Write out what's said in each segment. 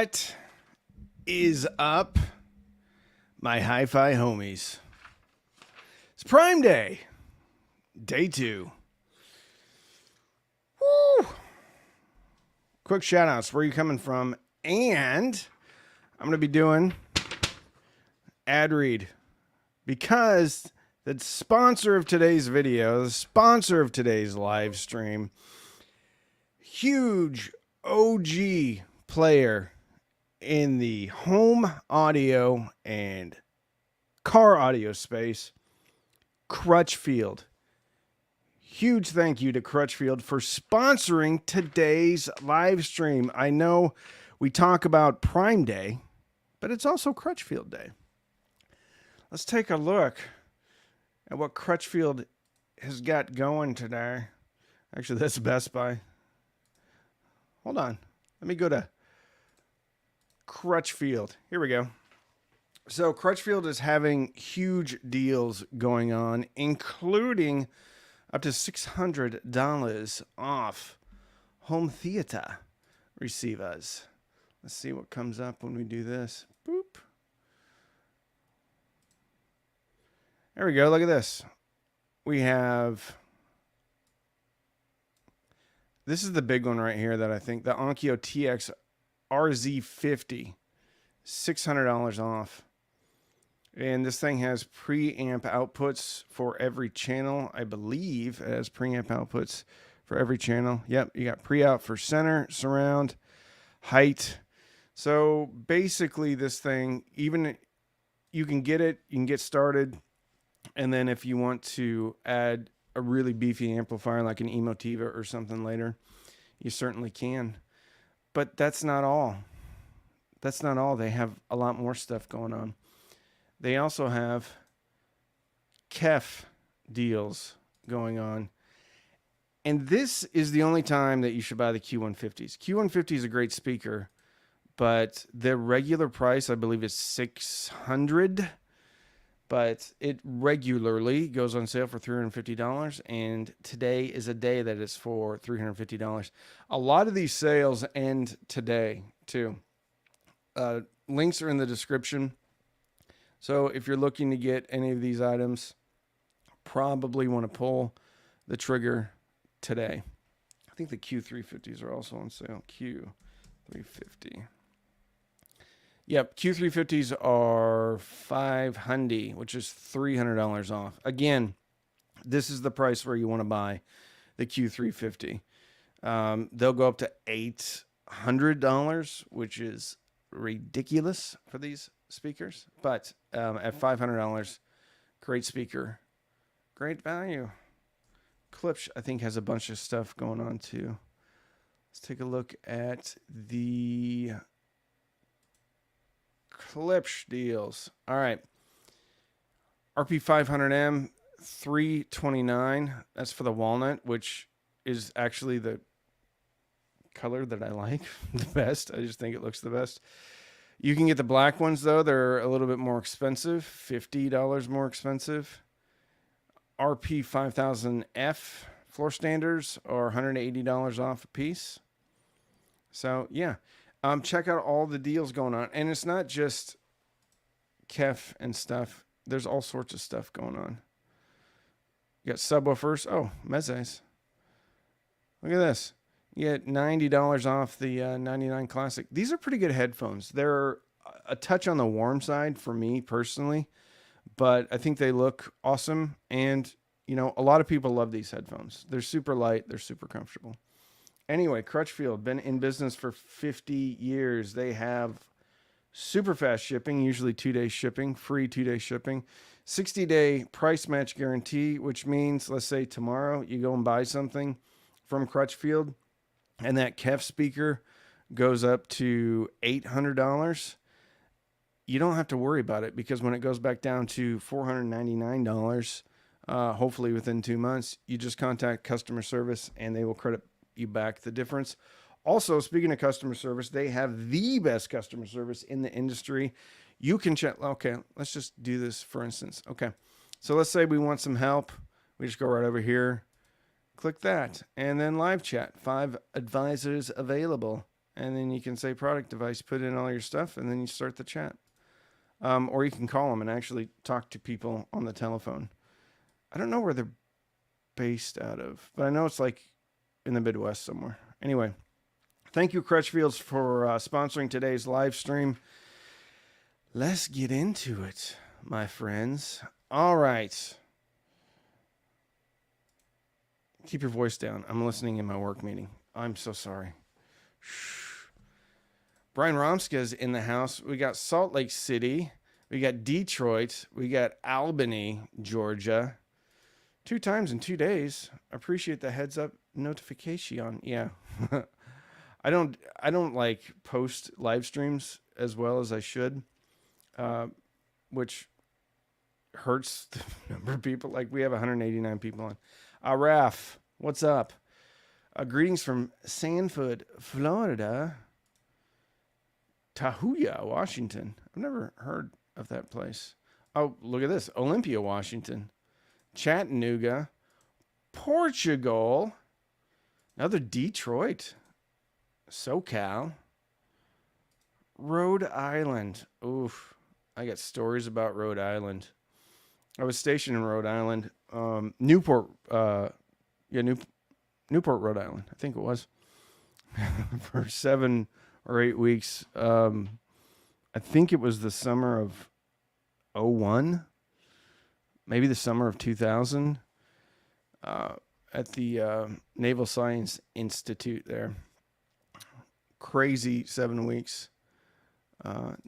What is up, my hi-fi homies? It's Prime Day, day 2. Woo! Quick shout outs. Where are you coming from? And I'm going to be doing ad read because the sponsor of today's video, the sponsor of today's live stream, huge OG player in the home audio and car audio space, Crutchfield. Huge thank you to Crutchfield for sponsoring today's live stream. I know we talk about Prime Day, but it's also Crutchfield Day. Let's take a look at what Crutchfield has got going today. Actually, that's Best Buy. Hold on. Let me go to Crutchfield. Here we go. So Crutchfield is having huge deals going on, including up to $600 off home theater receivers. Let's see what comes up when we do this. Boop. There we go. Look at this. We have... This is the big one right here that I think, the Onkyo TX RZ50, $600 off. And this thing has preamp outputs for every channel. I believe it has preamp outputs for every channel. Yep, you got pre-out for center, surround, height. So basically this thing, even you can get it, you can get started. And then if you want to add a really beefy amplifier like an Emotiva or something later, you certainly can. But that's not all. That's not all. They have a lot more stuff going on. They also have KEF deals going on. And this is the only time that you should buy the Q150s. Q150 is a great speaker, but the regular price, I believe, is $600. But it regularly goes on sale for $350. And today is a day that is for $350. A lot of these sales end today, too. Links are in the description. So if you're looking to get any of these items, probably want to pull the trigger today. I think the Q350s are also on sale. Q350. Yep, Q350s are $500, which is $300 off. Again, this is the price where you want to buy the Q350. They'll go up to $800, which is ridiculous for these speakers, but at $500, great speaker, great value. Klipsch, I think, has a bunch of stuff going on too. Let's take a look at the Klipsch deals. All right, RP500M, $329. That's for the walnut, which is actually the color that I like the best. I just think it looks the best. You can get the black ones, though. They're a little bit more expensive, $50 more expensive. RP5000F floor standards are $180 off a piece. So, yeah. Check out all the deals going on. And it's not just KEF and stuff. There's all sorts of stuff going on. You got subwoofers. Oh, Mezes. Look at this. You get $90 off the 99 Classic. These are pretty good headphones. They're a touch on the warm side for me personally, but I think they look awesome. And, you know, a lot of people love these headphones. They're super light. They're super comfortable. Anyway, Crutchfield, been in business for 50 years. They have super fast shipping, usually 2-day shipping, free 2-day shipping, 60-day price match guarantee, which means, let's say tomorrow you go and buy something from Crutchfield, and that KEF speaker goes up to $800, you don't have to worry about it, because when it goes back down to $499, hopefully within 2 months, you just contact customer service and they will credit you back the difference. Also, speaking of customer service, they have the best customer service in the industry. You can check. Okay, let's just do this for instance. Okay, so let's say we want some help. We just go right over here. Click that, and then live chat. 5 advisors available. and then you can say product device, put in all your stuff, and then you start the chat. Or you can call them and actually talk to people on the telephone. I don't know where they're based out of, but I know it's like in the Midwest somewhere. Anyway, thank you, Crutchfields, for sponsoring today's live stream. Let's get into it, my friends. All right. Keep your voice down. I'm listening in my work meeting. I'm so sorry. Shh. Brian Romska's in the house. We got Salt Lake City. We got Detroit. We got Albany, Georgia. 2 times in 2 days. Appreciate the heads up notification. Yeah. I don't like post live streams as well as I should, which hurts the number of people. Like, we have 189 people on. Raf, what's up? Greetings from Sanford, Florida. Tahuya, Washington. I've never heard of that place. Oh, look at this. Olympia, Washington. Chattanooga. Portugal. Another Detroit. SoCal. Rhode Island. Oof. I got stories about Rhode Island. I was stationed in Rhode Island. Newport. Newport, Rhode Island. I think it was. For 7 or 8 weeks. I think it was the summer of 2001. Maybe the summer of 2000. At the Naval Science Institute there. Crazy 7 weeks.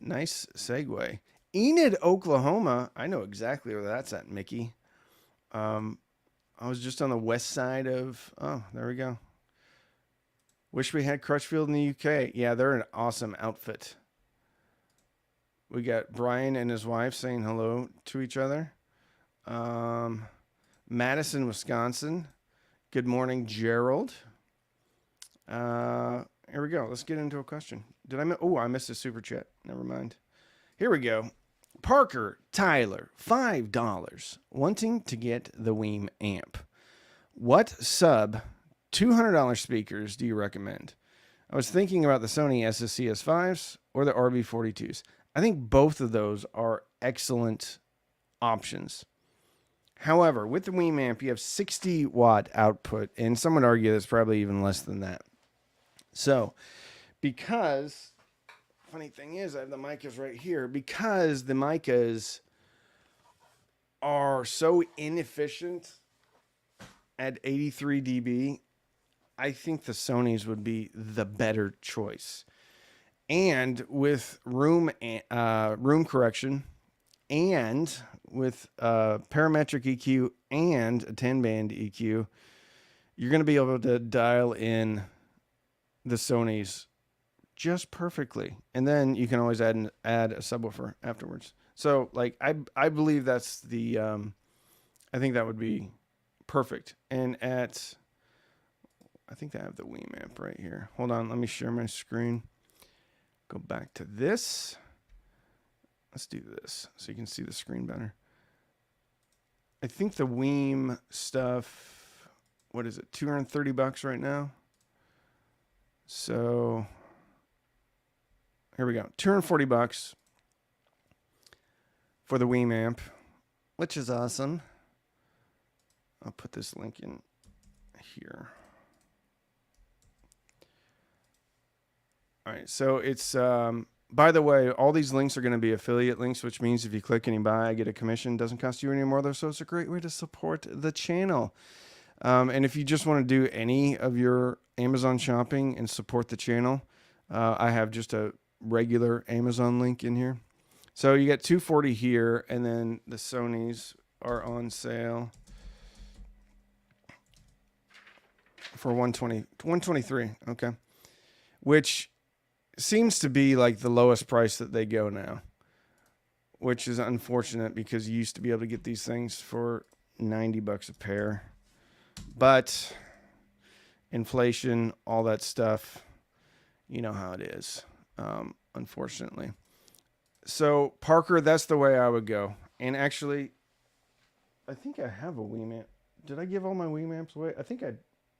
Nice segue. Enid, Oklahoma. I know exactly where that's at, Mickey. I was just on the west side of... Oh, there we go. Wish we had Crutchfield in the UK. Yeah, they're an awesome outfit. We got Brian and his wife saying hello to each other. Madison, Wisconsin. Good morning, Gerald. Here we go. Let's get into a question. I missed a super chat. Never mind. Here we go. Parker Tyler, $5, wanting to get the Weem amp. What sub $200 speakers do you recommend? I was thinking about the Sony SSCS5s or the RB42s. I think both of those are excellent options. However, with the Weem amp, you have 60 watt output, and some would argue that's probably even less than that. So, because... Funny thing is, I have the micas right here. Because the micas are so inefficient at 83 dB, I think the Sonys would be the better choice. And with room correction, and with parametric EQ and a 10-band EQ, you're going to be able to dial in the Sonys just perfectly, and then you can always add a subwoofer afterwards. So, like, I believe that's the I think that would be perfect. And I think I have the Weem amp right here. Hold on, let me share my screen. Go back to this. Let's do this so you can see the screen better. I think the Weem stuff, what is it, $230 right now? So here we go. $240 for the Weem amp, which is awesome. I'll put this link in here. All right, so it's, by the way, all these links are going to be affiliate links, which means if you click and you buy, I get a commission. Doesn't cost you any more, though, so it's a great way to support the channel. And if you just want to do any of your Amazon shopping and support the channel, I have just a regular Amazon link in here. So you get $240 here, and then the Sonys are on sale for $123. Okay, which seems to be like the lowest price that they go now, which is unfortunate because you used to be able to get these things for $90 a pair, but inflation, all that stuff, you know how it is. Unfortunately. So Parker, that's the way I would go. And actually, I think I have a Weem amp. Did I give all my Weem amps away? I think I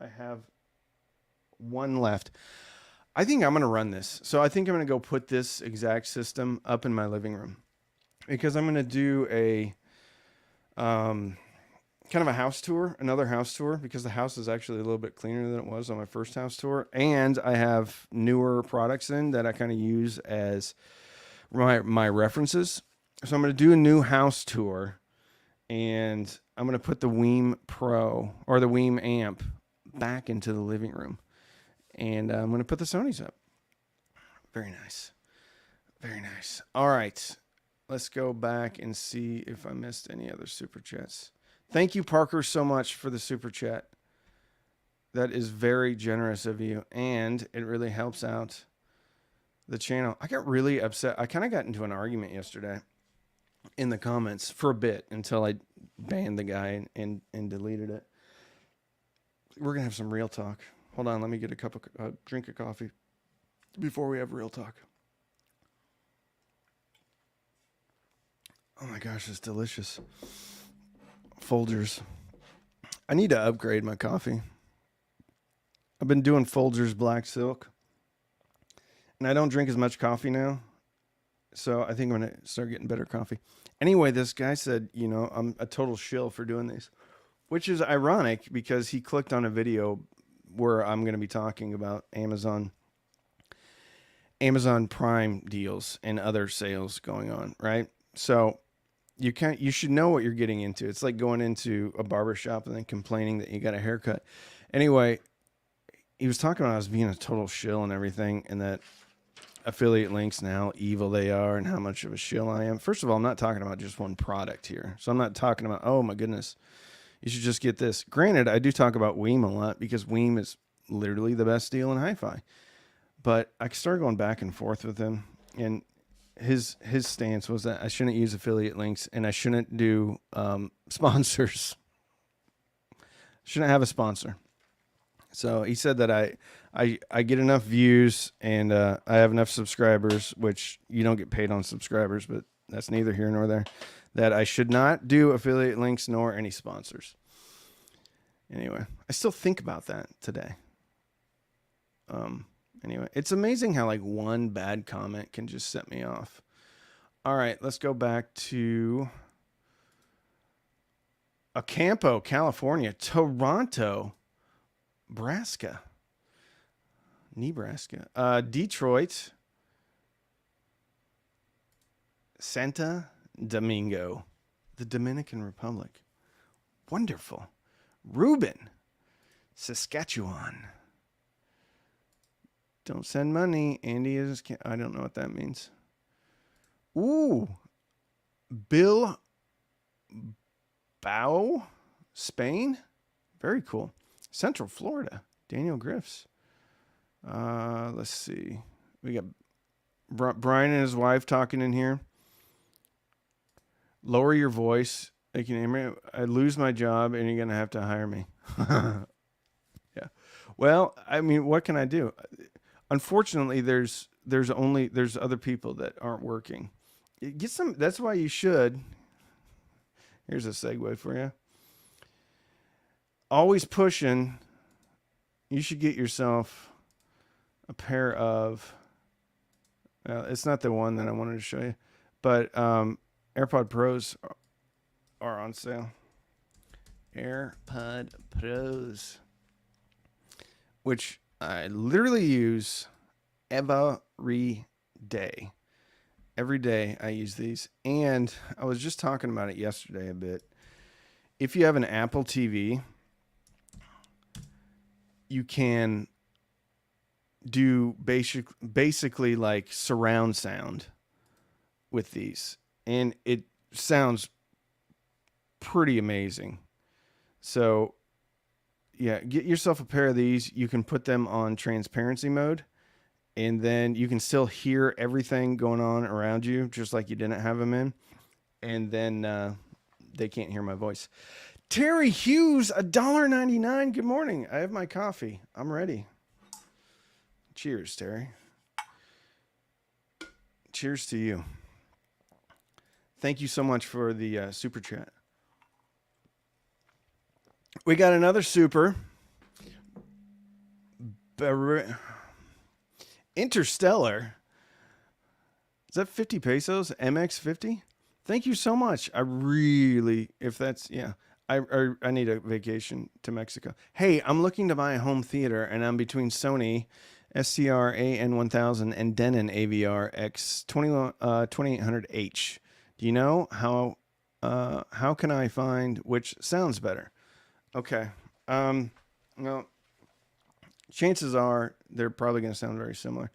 have one left. I think I'm going to run this. So I think I'm going to go put this exact system up in my living room because I'm going to do a kind of a house tour, another house tour, because the house is actually a little bit cleaner than it was on my first house tour. And I have newer products in that I kind of use as my references. So I'm going to do a new house tour, and I'm going to put the Weem Pro or the Weem amp back into the living room. And I'm going to put the Sonys up. Very nice. Very nice. All right. Let's go back and see if I missed any other super chats. Thank you, Parker, so much for the super chat. That is very generous of you, and it really helps out the channel. I got really upset. I kind of got into an argument yesterday in the comments for a bit until I banned the guy and deleted it. We're going to have some real talk. Hold on, let me get a drink of coffee before we have real talk. Oh my gosh, it's delicious. Folgers. I need to upgrade my coffee. I've been doing Folgers Black Silk, and I don't drink as much coffee now, so I think I'm going to start getting better coffee. Anyway, this guy said, you know, I'm a total shill for doing these, which is ironic because he clicked on a video where I'm going to be talking about Amazon Prime deals and other sales going on, right? So you should know what you're getting into. It's like going into a barbershop and then complaining that you got a haircut. Anyway, he was talking about us being a total shill and everything, and that affiliate links and how evil they are and how much of a shill I am. First of all, I'm not talking about just one product here. So I'm not talking about, oh my goodness, you should just get this. Granted, I do talk about Weem a lot because Weem is literally the best deal in hi-fi. But I started going back and forth with him, and his stance was that I shouldn't use affiliate links and I shouldn't do sponsors. Shouldn't have a sponsor. So he said that I get enough views and I have enough subscribers, which you don't get paid on subscribers, but that's neither here nor there, that I should not do affiliate links nor any sponsors. Anyway, I still think about that today. Anyway, it's amazing how like one bad comment can just set me off. All right, let's go back to Ocampo, California, Toronto, Nebraska, Detroit, Santa Domingo, the Dominican Republic. Wonderful. Reuben, Saskatchewan. Don't send money. Andy is, I don't know what that means. Ooh. Bilbao, Spain. Very cool. Central Florida. Daniel Griffs. Let's see. We got Brian and his wife talking in here. Lower your voice. They can hear me. I lose my job and you're going to have to hire me. Yeah. Well, I mean, what can I do? Unfortunately, there's other people that aren't working. Get some. That's why you should. Here's a segue for you. Always pushing. You should get yourself a pair of. It's not the one that I wanted to show you, but AirPod Pros are on sale. AirPod Pros, which I literally use every day. Every day I use these. And I was just talking about it yesterday a bit. If you have an Apple TV, you can do basically like surround sound with these. And it sounds pretty amazing. So yeah, get yourself a pair of these. You can put them on transparency mode, and then you can still hear everything going on around you, just like you didn't have them in. And then they can't hear my voice. Terry Hughes, $1.99. Good morning. I have my coffee. I'm ready. Cheers, Terry. Cheers to you. Thank you so much for the super chat. We got another super. Interstellar. Is that 50 pesos? MX 50? Thank you so much. I really, if that's, yeah, I need a vacation to Mexico. Hey, I'm looking to buy a home theater and I'm between Sony SCR AN1000 and Denon AVR X2800H. Do you know how can I find which sounds better? Okay. Well, chances are they're probably going to sound very similar.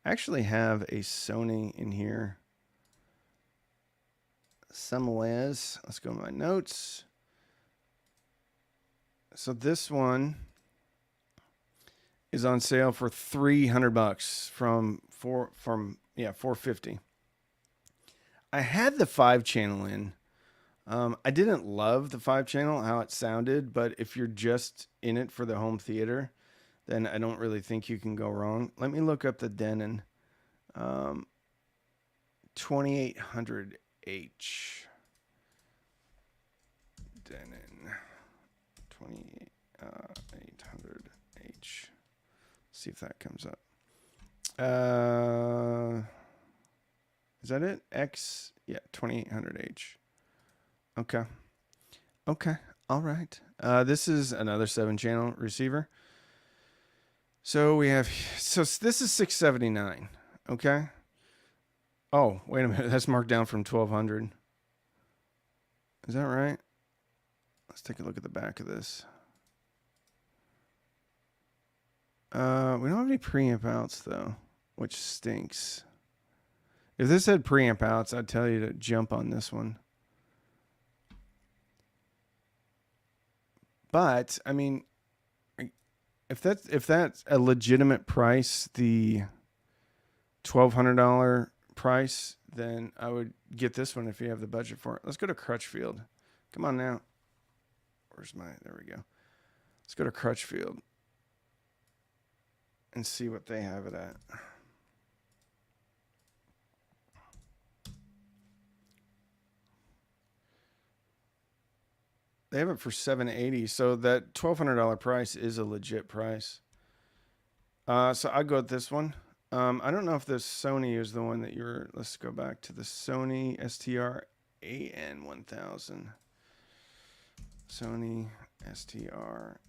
I actually have a Sony in here somewheres. Let's go to my notes. So this one is on sale for $300 from 450. I had the 5-channel in. I didn't love the 5-channel, how it sounded, but if you're just in it for the home theater, then I don't really think you can go wrong. Let me look up the Denon 2800H. Denon 2800H. See if that comes up. Is that it? X, yeah, 2800H. Okay. All right. This is another 7-channel receiver. So this is $679. Okay. Oh, wait a minute. That's marked down from 1200. Is that right? Let's take a look at the back of this. We don't have any preamp outs though, which stinks. If this had preamp outs, I'd tell you to jump on this one. But I mean, if that's a legitimate price, the $1,200 price, then I would get this one if you have the budget for it. Let's go to Crutchfield. Come on now. There we go. Let's go to Crutchfield and see what they have it at. They have it for $780, so that $1,200 price is a legit price. So I go with this one. I don't know if this Sony is the one that you're. Let's go back to the Sony STR AN1000. Sony STR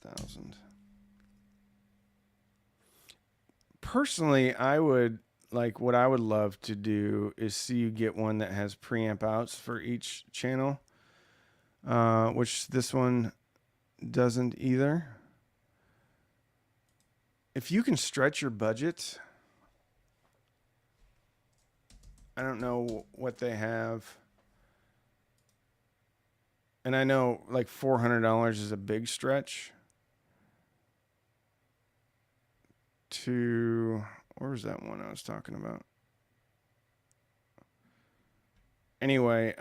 AN1000. Personally, I would like what I would love to do is see you get one that has preamp outs for each channel, which this one doesn't either. If you can stretch your budget, I don't know what they have. And I know like $400 is a big stretch. Where was that one I was talking about? Anyway,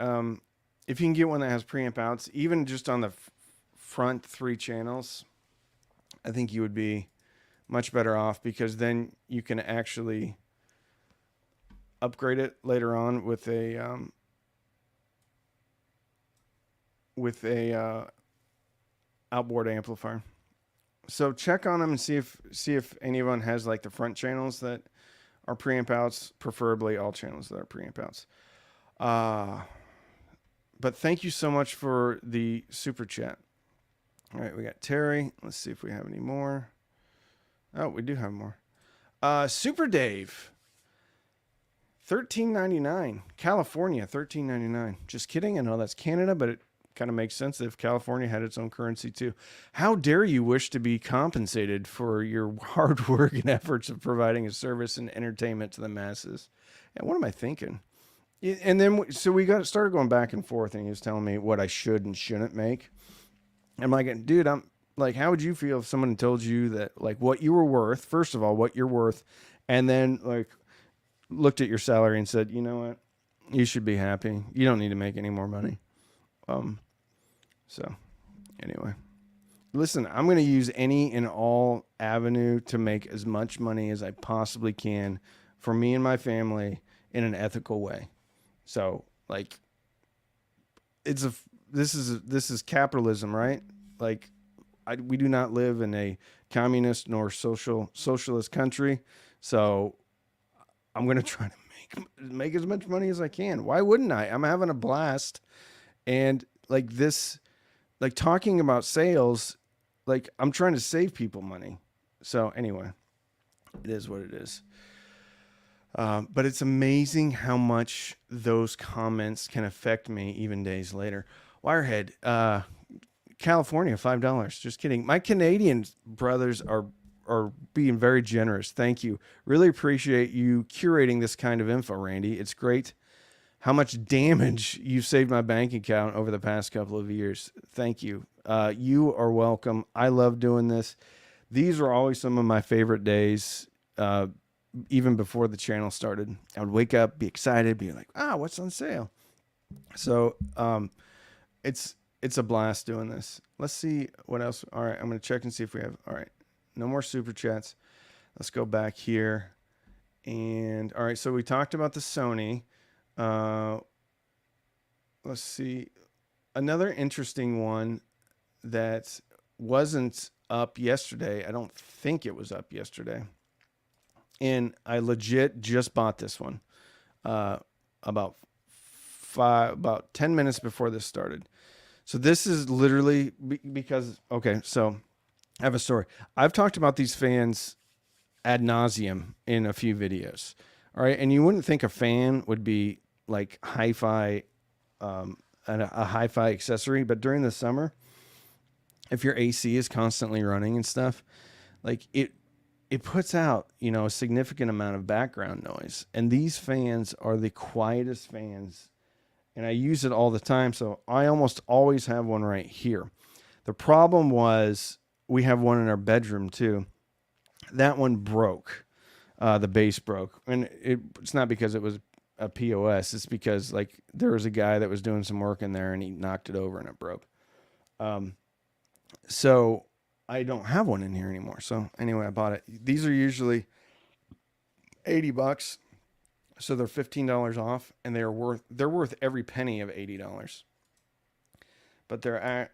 if you can get one that has preamp outs, even just on the front 3 channels, I think you would be much better off, because then you can actually upgrade it later on with a outboard amplifier. So check on them and see if anyone has like the front channels that are preamp outs, preferably all channels that are preamp outs. But thank you so much for the super chat. All right, we got Terry. Let's see if we have any more. Oh, we do have more. Super Dave, $13.99. California, $13.99. Just kidding. I know that's Canada, but it kind of makes sense if California had its own currency too. How dare you wish to be compensated for your hard work and efforts of providing a service and entertainment to the masses? And what am I thinking? And then, so we started going back and forth, and he was telling me what I should and shouldn't make. I'm like, dude, I'm like, how would you feel if someone told you that, like, what you were worth, first of all, what you're worth, and then like looked at your salary and said, you know what, you should be happy. You don't need to make any more money. So anyway, listen, I'm going to use any and all avenue to make as much money as I possibly can for me and my family in an ethical way. So like, this is capitalism, right? Like, we do not live in a communist nor socialist country. So I'm going to try to make as much money as I can. Why wouldn't I? I'm having a blast. And like this, like talking about sales, like I'm trying to save people money. So anyway, it is what it is. But it's amazing how much those comments can affect me even days later. Wirehead, California, $5. Just kidding. My Canadian brothers are being very generous. Thank you. Really appreciate you curating this kind of info, Randy. It's great how much damage you've saved my bank account over the past couple of years. Thank you. You are welcome. I love doing this. These are always some of my favorite days. Even before the channel started, I would wake up, be excited, be like, what's on sale? So, it's a blast doing this. Let's see what else. All right. I'm going to check and see if we have, all right. No more super chats. Let's go back here. And all right. So we talked about the Sony. Let's see. Another interesting one that wasn't up yesterday. I don't think it was up yesterday. And I legit just bought this one about 10 minutes before this started. So this is literally because, okay, so I have a story. I've talked about these fans ad nauseum in a few videos. All right. And you wouldn't think a fan would be like hi-fi, a hi-fi accessory, but during the summer, if your AC is constantly running and stuff, like it puts out, a significant amount of background noise. And these fans are the quietest fans. And I use it all the time. So I almost always have one right here. The problem was we have one in our bedroom too. That one broke. The base broke. And it's not because it was a POS. It's because like there was a guy that was doing some work in there and he knocked it over and it broke. So I don't have one in here anymore. So anyway, I bought it. These are usually $80. So they're $15 off and they're worth every penny of $80. But they're at,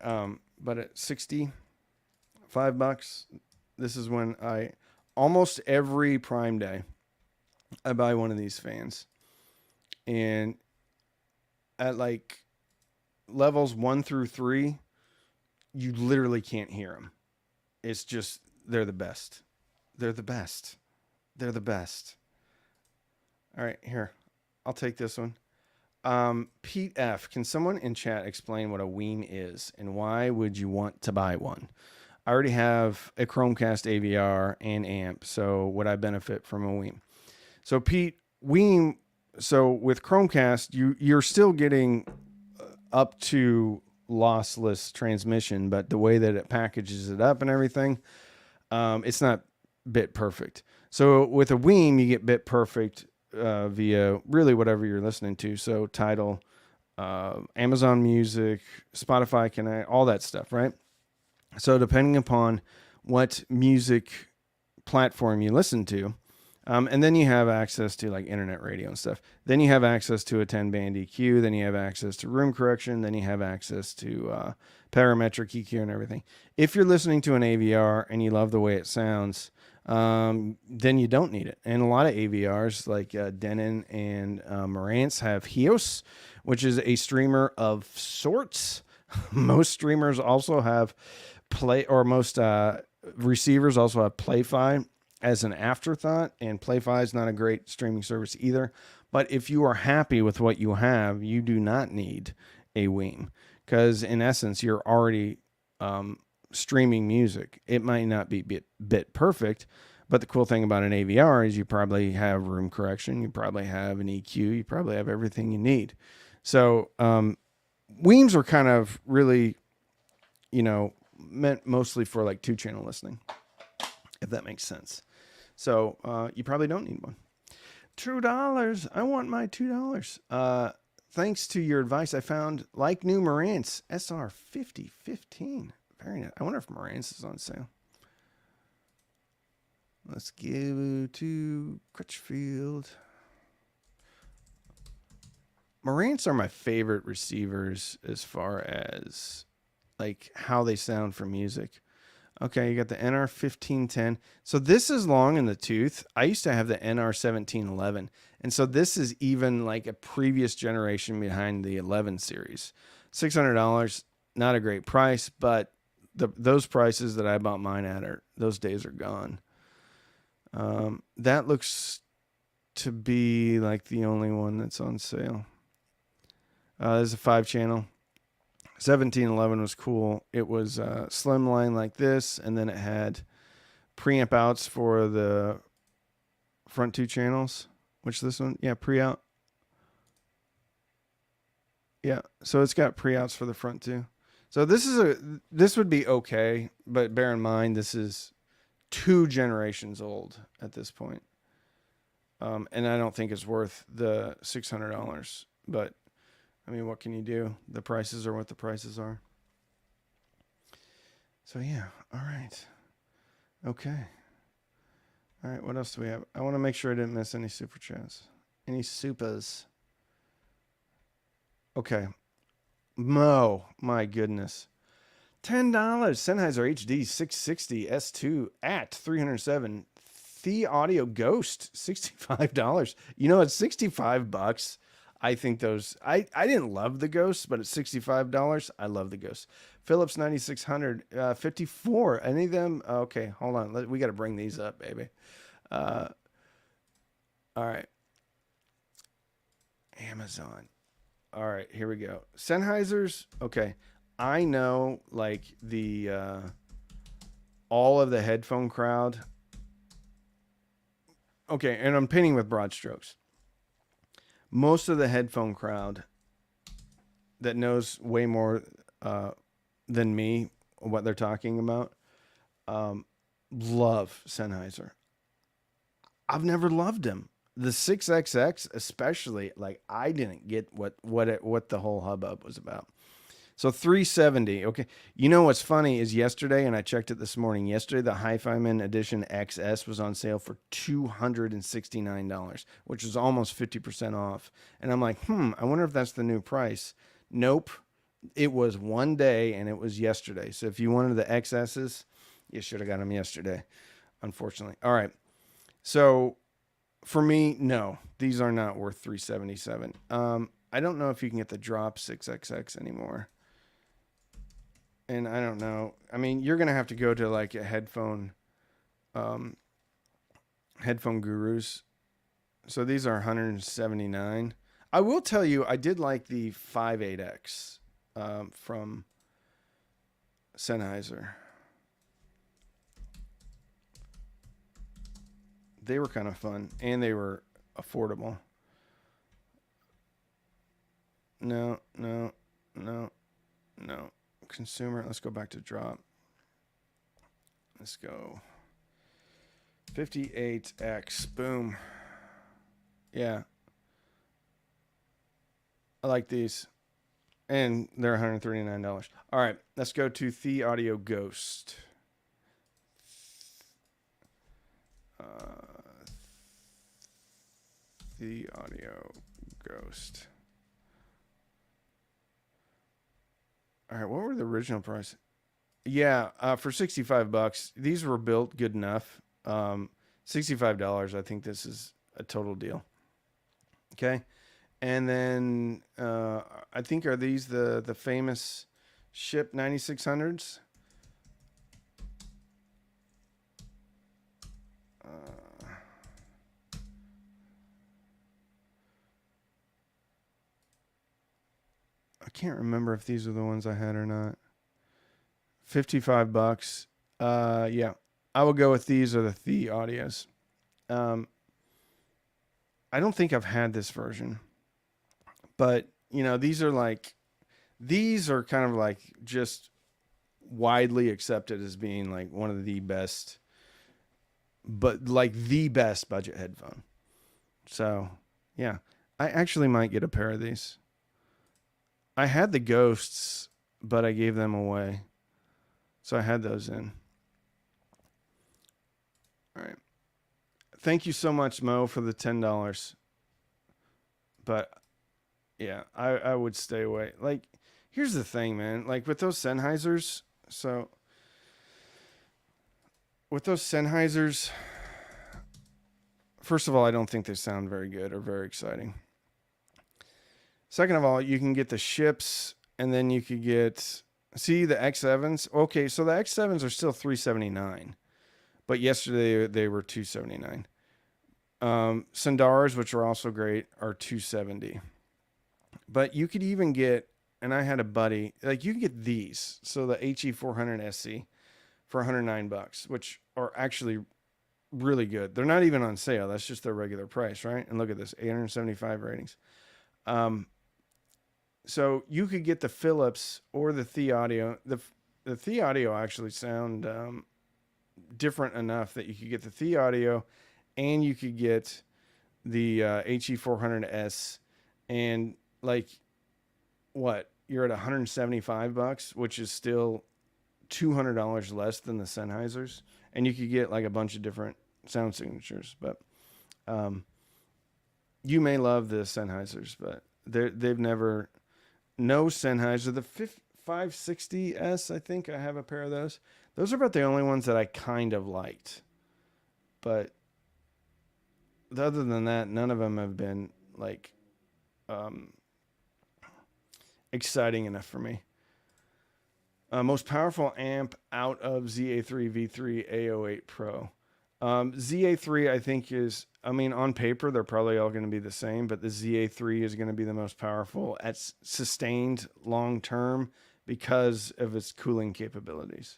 but at $65, this is when almost every Prime Day, I buy one of these fans. And at like levels 1 through 3, you literally can't hear them. It's just, they're the best. They're the best. They're the best. All right, here. I'll take this one. Pete F. Can someone in chat explain what a Weem is and why would you want to buy one? I already have a Chromecast AVR and amp, so would I benefit from a Weem? So Pete, Weem, so with Chromecast, you're still getting up to lossless transmission, but the way that it packages it up and everything, it's not bit perfect. So with a Weem, you get bit perfect via really whatever you're listening to. So Tidal, Amazon Music, Spotify Connect, all that stuff, right? So depending upon what music platform you listen to, and then you have access to like internet radio and stuff. Then you have access to a 10-band EQ. Then you have access to room correction. Then you have access to parametric EQ and everything. If you're listening to an AVR and you love the way it sounds, then you don't need it. And a lot of AVRs like Denon and Marantz have HEOS, which is a streamer of sorts. Most streamers also have most receivers also have Play-Fi as an afterthought, and Play-Fi is not a great streaming service either. But if you are happy with what you have, you do not need a Weem, because in essence, you're already streaming music. It might not be bit perfect, but the cool thing about an AVR is you probably have room correction, you probably have an EQ, you probably have everything you need. So Weems are kind of really, meant mostly for like 2-channel listening, if that makes sense. So you probably don't need one. $2. I want my $2. Thanks to your advice, I found like new Marantz SR5015. Very nice. I wonder if Marantz is on sale. Let's go to Crutchfield. Marantz are my favorite receivers as far as like how they sound for music. Okay, you got the NR1510. So this is long in the tooth. I used to have the NR1711. And so this is even like a previous generation behind the 11 series. $600, not a great price, but those prices that I bought mine at those days are gone. That looks to be like the only one that's on sale. There's a 5-channel. 1711 was cool. It was slimline like this, and then it had preamp outs for the front 2 channels. Which this one? Yeah, pre-out. Yeah, so it's got pre-outs for the front 2. So this would be okay, but bear in mind this is 2 generations old at this point. And I don't think it's worth the $600. But I mean, what can you do? The prices are what the prices are. So yeah, all right. Okay. All right, what else do we have? I want to make sure I didn't miss any super chats. Any supas? Okay. Mo, my goodness. $10. Sennheiser HD 660 S2 at 307. The Audio Ghost, $65. You know, it's $65. I think those, I didn't love the Ghosts, but at $65, I love the Ghosts. Philips 9600, 54. Any of them? Okay, hold on. We got to bring these up, baby. All right. Amazon. All right, here we go. Sennheisers. Okay. I know like the all of the headphone crowd. Okay, and I'm painting with broad strokes. Most of the headphone crowd that knows way more than me what they're talking about love Sennheiser. I've never loved him. The 6XX especially, like I didn't get what the whole hubbub was about. So 370. Okay. You know what's funny is yesterday, and I checked it this morning. Yesterday, the Hi-Fi-Man Edition XS was on sale for $269, which is almost 50% off. And I'm like, I wonder if that's the new price. Nope. It was one day, and it was yesterday. So if you wanted the XSs, you should have got them yesterday, unfortunately. All right. So for me, no, these are not worth $377. I don't know if you can get the drop 6XX anymore. And I don't know. I mean, you're going to have to go to like a headphone gurus. So these are $179. I will tell you, I did like the 5.8X from Sennheiser. They were kind of fun, and they were affordable. No. Consumer. Let's go back to drop. Let's go. 58X. Boom. Yeah. I like these. And they're $139. All right. Let's go to The Audio Ghost. The Audio Ghost. All right, what were the original price? Yeah, for $65, these were built good enough. $65, I think this is a total deal. Okay, and then I think are these the famous Ship 9600s? I can't remember if these are the ones I had or not. $55. Yeah, I will go with these or the Audios. I don't think I've had this version, but you know, these are kind of like just widely accepted as being like one of the best, but like the best budget headphone. So yeah, I actually might get a pair of these. I had the Ghosts, but I gave them away. So I had those in. All right. Thank you so much, Mo, for the $10. But yeah, I would stay away. Like, here's the thing, man. Like with those Sennheisers, so with those Sennheisers, first of all, I don't think they sound very good or very exciting. Second of all, you can get the ships, and then you could get, see the X7s. Okay, so the X7s are still $379, but yesterday they were $279. Sundaras, which are also great, are $270. But you could even get, and I had a buddy, like you can get these. So the HE400 SC for $109, which are actually really good. They're not even on sale. That's just their regular price, right? And look at this, 875 ratings. So you could get the Philips or the Theaudio. The Theaudio actually sound different enough that you could get the Theaudio, and you could get the HE400S, and like what, you're at $175, which is still $200 less than the Sennheisers, and you could get like a bunch of different sound signatures. But you may love the Sennheisers, but they've never, no Sennheiser. The 560S, I think I have a pair of those. Those are about the only ones that I kind of liked, but other than that, none of them have been like exciting enough for me. Most powerful amp out of ZA3 V3 A08 Pro. ZA3 I think is, I mean, on paper they're probably all going to be the same, but the ZA3 is going to be the most powerful at sustained long term because of its cooling capabilities.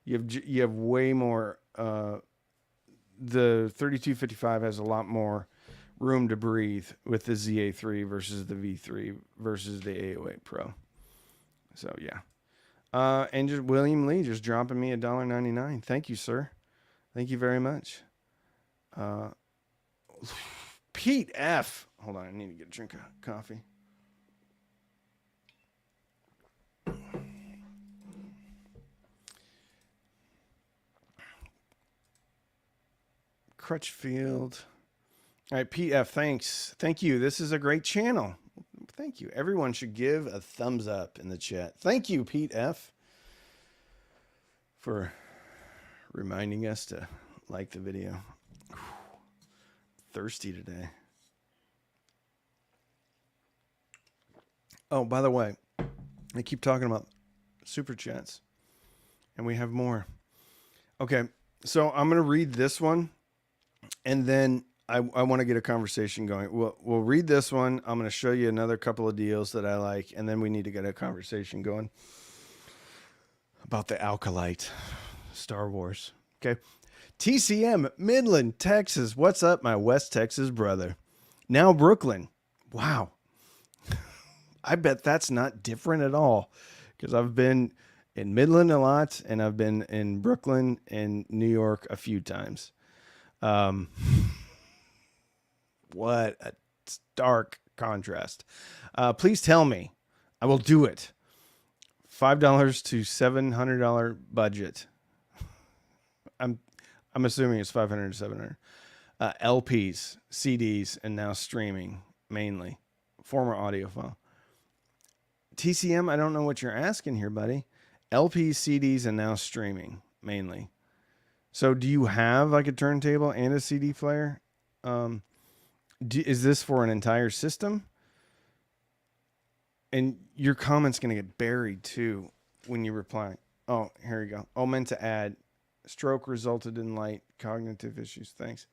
You have way more. The 3255 has a lot more room to breathe with the ZA3 versus the V3 versus the A08 Pro. So yeah. And just William Lee just dropping me $1.99. Thank you, sir. Thank you very much. Pete F. Hold on, I need to get a drink of coffee. Crutchfield. All right, Pete F. Thanks. Thank you. This is a great channel. Thank you. Everyone should give a thumbs up in the chat. Thank you, Pete F., for reminding us to like the video. Whew. Thirsty today. Oh, by the way, I keep talking about super chats, and we have more. Okay, so I'm going to read this one, and then I want to get a conversation going. We'll read this one. I'm going to show you another couple of deals that I like, and then we need to get a conversation going about the Alkalite Star Wars. Okay. TCM, Midland, Texas. What's up, my West Texas brother? Now Brooklyn. Wow. I bet that's not different at all, because I've been in Midland a lot, and I've been in Brooklyn and New York a few times. What a stark contrast. Please tell me. I will do it. $5 to $700 budget. I'm assuming it's 500 to 700. LPs, CDs, and now streaming mainly. Former audiophile. TCM, I don't know what you're asking here, buddy. LPs, CDs, and now streaming mainly. So do you have like a turntable and a CD player? Is this for an entire system? And your comment's going to get buried too when you reply. Oh, here you go. Oh, meant to add. Stroke resulted in light cognitive issues. Thanks.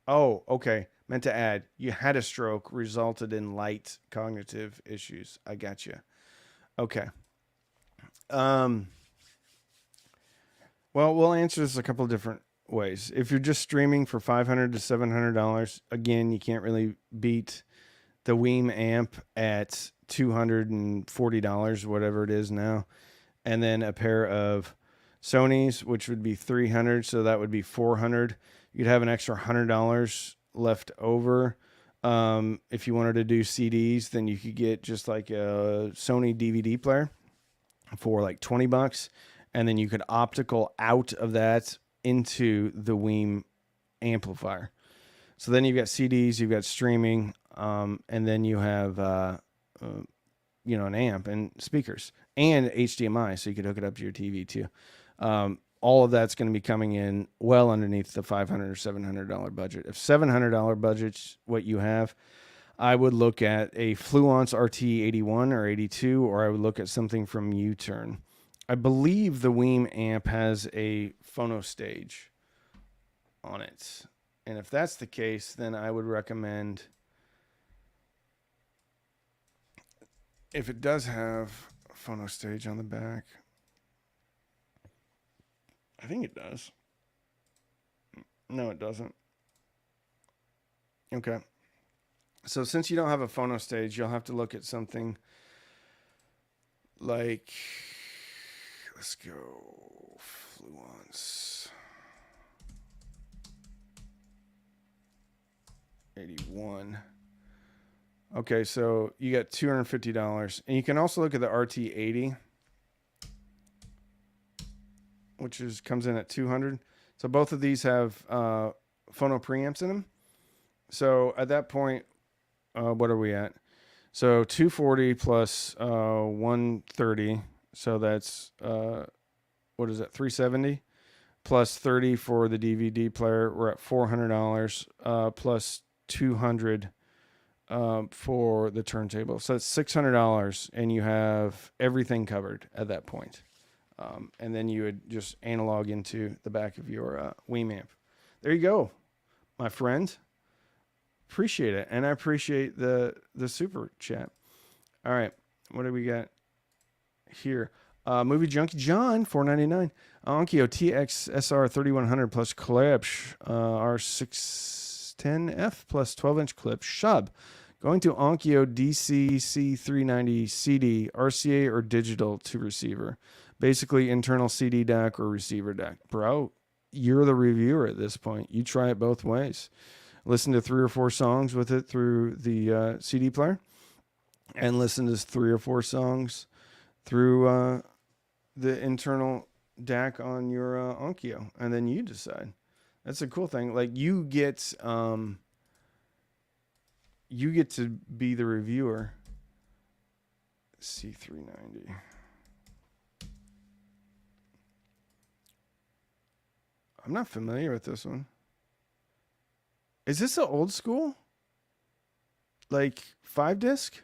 Oh, okay. Meant to add. You had a stroke, resulted in light cognitive issues. I got you. Okay. Well, we'll answer this a couple of different ways. If you're just streaming for $500 to $700, again, you can't really beat the Weem amp at $240, whatever it is now, and then a pair of Sony's, which would be $300, so that would be $400. You'd have an extra $100 left over. If you wanted to do CDs, then you could get just like a Sony DVD player for like $20, and then you could optical out of that into the Weem amplifier. So then you've got CDs, you've got streaming, and then you have an amp and speakers and HDMI, so you could hook it up to your TV too. all of that's going to be coming in well underneath the $500 or $700 budget. If $700 budget's what you have, I would look at a Fluence RT81 or 82, or I would look at something from U-Turn. I believe the Weem amp has a phono stage on it. And if that's the case, then I would recommend, if it does have a phono stage on the back, I think it does. No, it doesn't. Okay. So since you don't have a phono stage, you'll have to look at something like, let's go, Fluence 81. Okay, so you got $250. And you can also look at the RT80, which comes in at $200. So both of these have phono preamps in them. So at that point, what are we at? So 240 plus 130. So that's, what is that, 370? Plus 30 for the DVD player. We're at $400, plus 200 for the turntable. So it's $600, and you have everything covered at that point. And then you would just analog into the back of your Weem amp. There you go, my friend. Appreciate it, and I appreciate the super chat. All right, what do we got here? Movie Junkie John, $4.99. Onkyo TX SR 3100 plus Klipsch R610F plus 12-inch Klipsch Shub. Going to Onkyo DCC 390 CD, RCA or digital to receiver. Basically internal CD DAC or receiver DAC. Bro, you're the reviewer at this point. You try it both ways. Listen to 3 or 4 songs with it through the CD player, and listen to 3 or 4 songs through the internal DAC on your Onkyo, and then you decide. That's a cool thing. Like you get to be the reviewer. C390. I'm not familiar with this one. Is this an old school? Like 5-disc?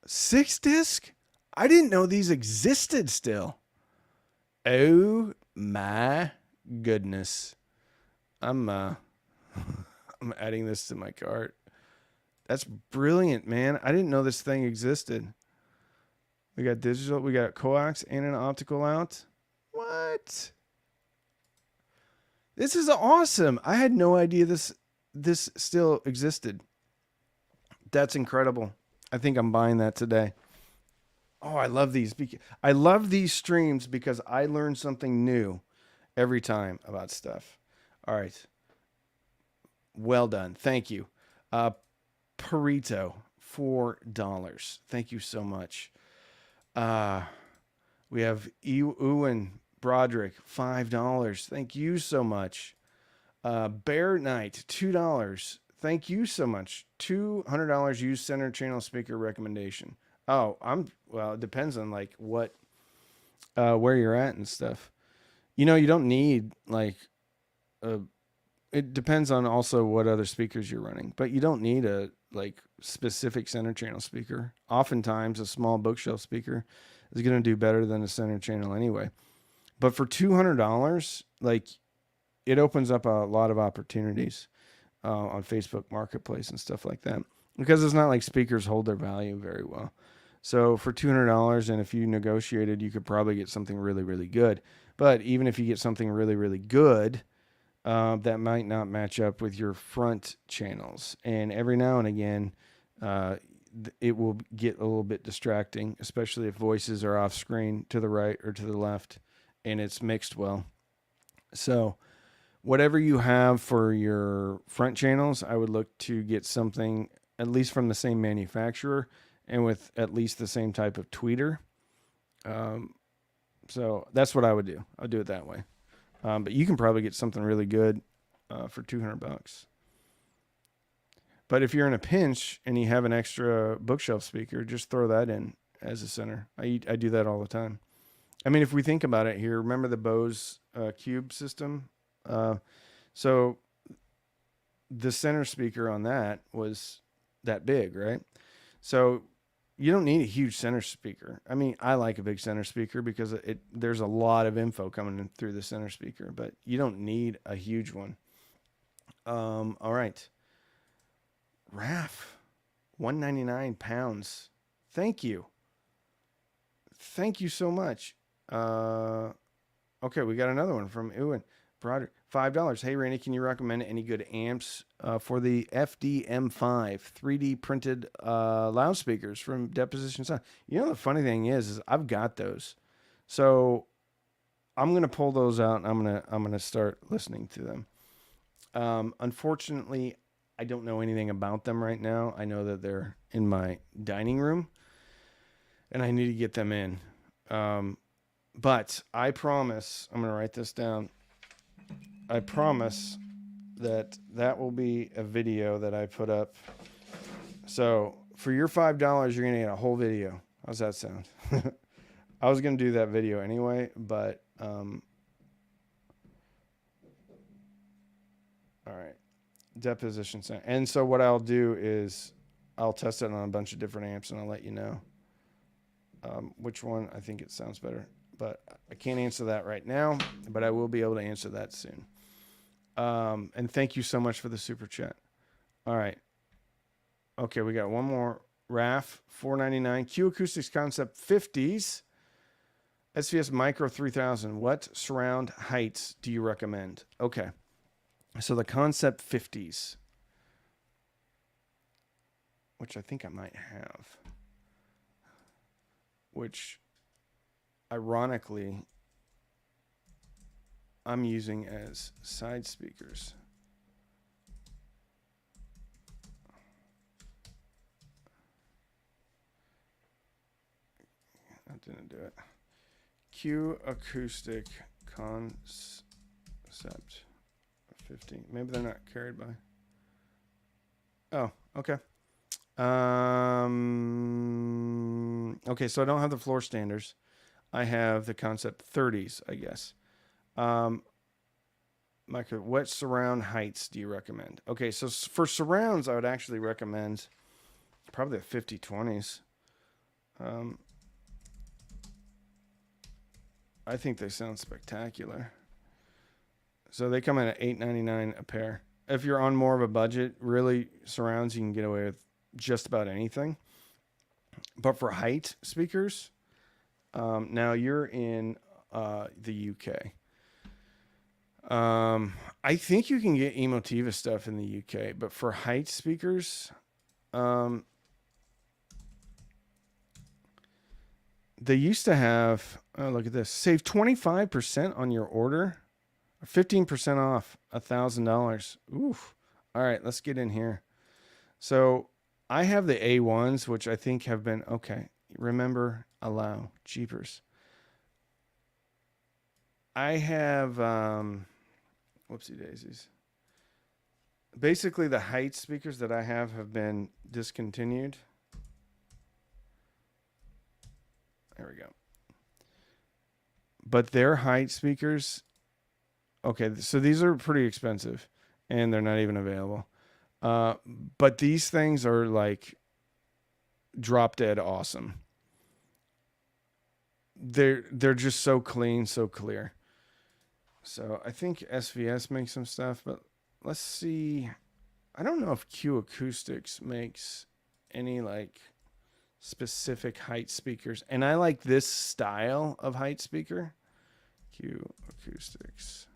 6-disc? I didn't know these existed still. Oh my goodness. I'm adding this to my cart. That's brilliant, man. I didn't know this thing existed. We got digital, we got coax and an optical out. What? This is awesome. I had no idea this still existed. That's incredible. I think I'm buying that today. Oh, I love these. I love these streams because I learn something new every time about stuff. All right. Well done. Thank you. Perito, $4. Thank you so much. We have Ewan Broderick, $5. Thank you so much. Bear Knight, $2. Thank you so much. $200 used center channel speaker recommendation. Oh, well, it depends on like what, where you're at and stuff. You know, you don't need like it depends on also what other speakers you're running, but you don't need a like specific center channel speaker. Oftentimes a small bookshelf speaker is going to do better than a center channel anyway. But for $200, like it opens up a lot of opportunities on Facebook Marketplace and stuff like that, because it's not like speakers hold their value very well. So for $200, and if you negotiated, you could probably get something really, really good. But even if you get something really, really good, that might not match up with your front channels. And every now and again, it will get a little bit distracting, especially if voices are off screen to the right or to the left and it's mixed well. So whatever you have for your front channels, I would look to get something at least from the same manufacturer and with at least the same type of tweeter. So that's what I would do. I'll do it that way. But you can probably get something really good for $200. But if you're in a pinch and you have an extra bookshelf speaker, just throw that in as a center. I do that all the time. I mean, if we think about it here, remember the Bose Cube system? So the center speaker on that was that big, right? So you don't need a huge center speaker. I mean, I like a big center speaker because there's a lot of info coming in through the center speaker, but you don't need a huge one. All right. RAF, 199 pounds. Thank you. Thank you so much. Okay, we got another one from Ewan Broderick. $5. Hey, Randy, can you recommend any good amps for the FDM5 3D printed loudspeakers from Deposition Sound? You know, the funny thing is I've got those. So I'm going to pull those out and I'm going to start listening to them. Unfortunately, I don't know anything about them right now. I know that they're in my dining room and I need to get them in. But I promise, I'm going to write this down. I promise that will be a video that I put up. So for your $5, you're going to get a whole video. How's that sound? I was going to do that video anyway, but, all right. Deposition sound. And so what I'll do is I'll test it on a bunch of different amps and I'll let you know which one I think it sounds better. But I can't answer that right now, but I will be able to answer that soon. And thank you so much for the super chat. All right. Okay, we got one more. RAF, $4.99. Q Acoustics Concept 50s. SVS Micro 3000. What surround heights do you recommend? Okay. So the Concept 50s, which I think I might have, which ironically I'm using as side speakers. That didn't do it. Q Acoustic Concept 50. Maybe they're not carried by. Oh, okay. Okay, so I don't have the floor standers. I have the Concept 30s, I guess. Micro, what surround heights do you recommend? Okay, so for surrounds, I would actually recommend probably the 5020s. I think they sound spectacular. So they come in at $8.99 a pair. If you're on more of a budget, really surrounds, you can get away with just about anything. But for height speakers, now you're in the UK. I think you can get Emotiva stuff in the UK, but for height speakers, they used to have, oh, look at this, save 25% on your order, 15% off, $1,000. Oof. All right, let's get in here. So I have the A1s, which I think have been, okay, remember, allow, jeepers. I have, whoopsie daisies. Basically, the height speakers that I have been discontinued. There we go. But their height speakers, okay, so these are pretty expensive, and they're not even available. But these things are like drop dead awesome. They're just so clean, so clear. So I think SVS makes some stuff, but let's see. I don't know if Q Acoustics makes any like specific height speakers. And I like this style of height speaker. Q Acoustics.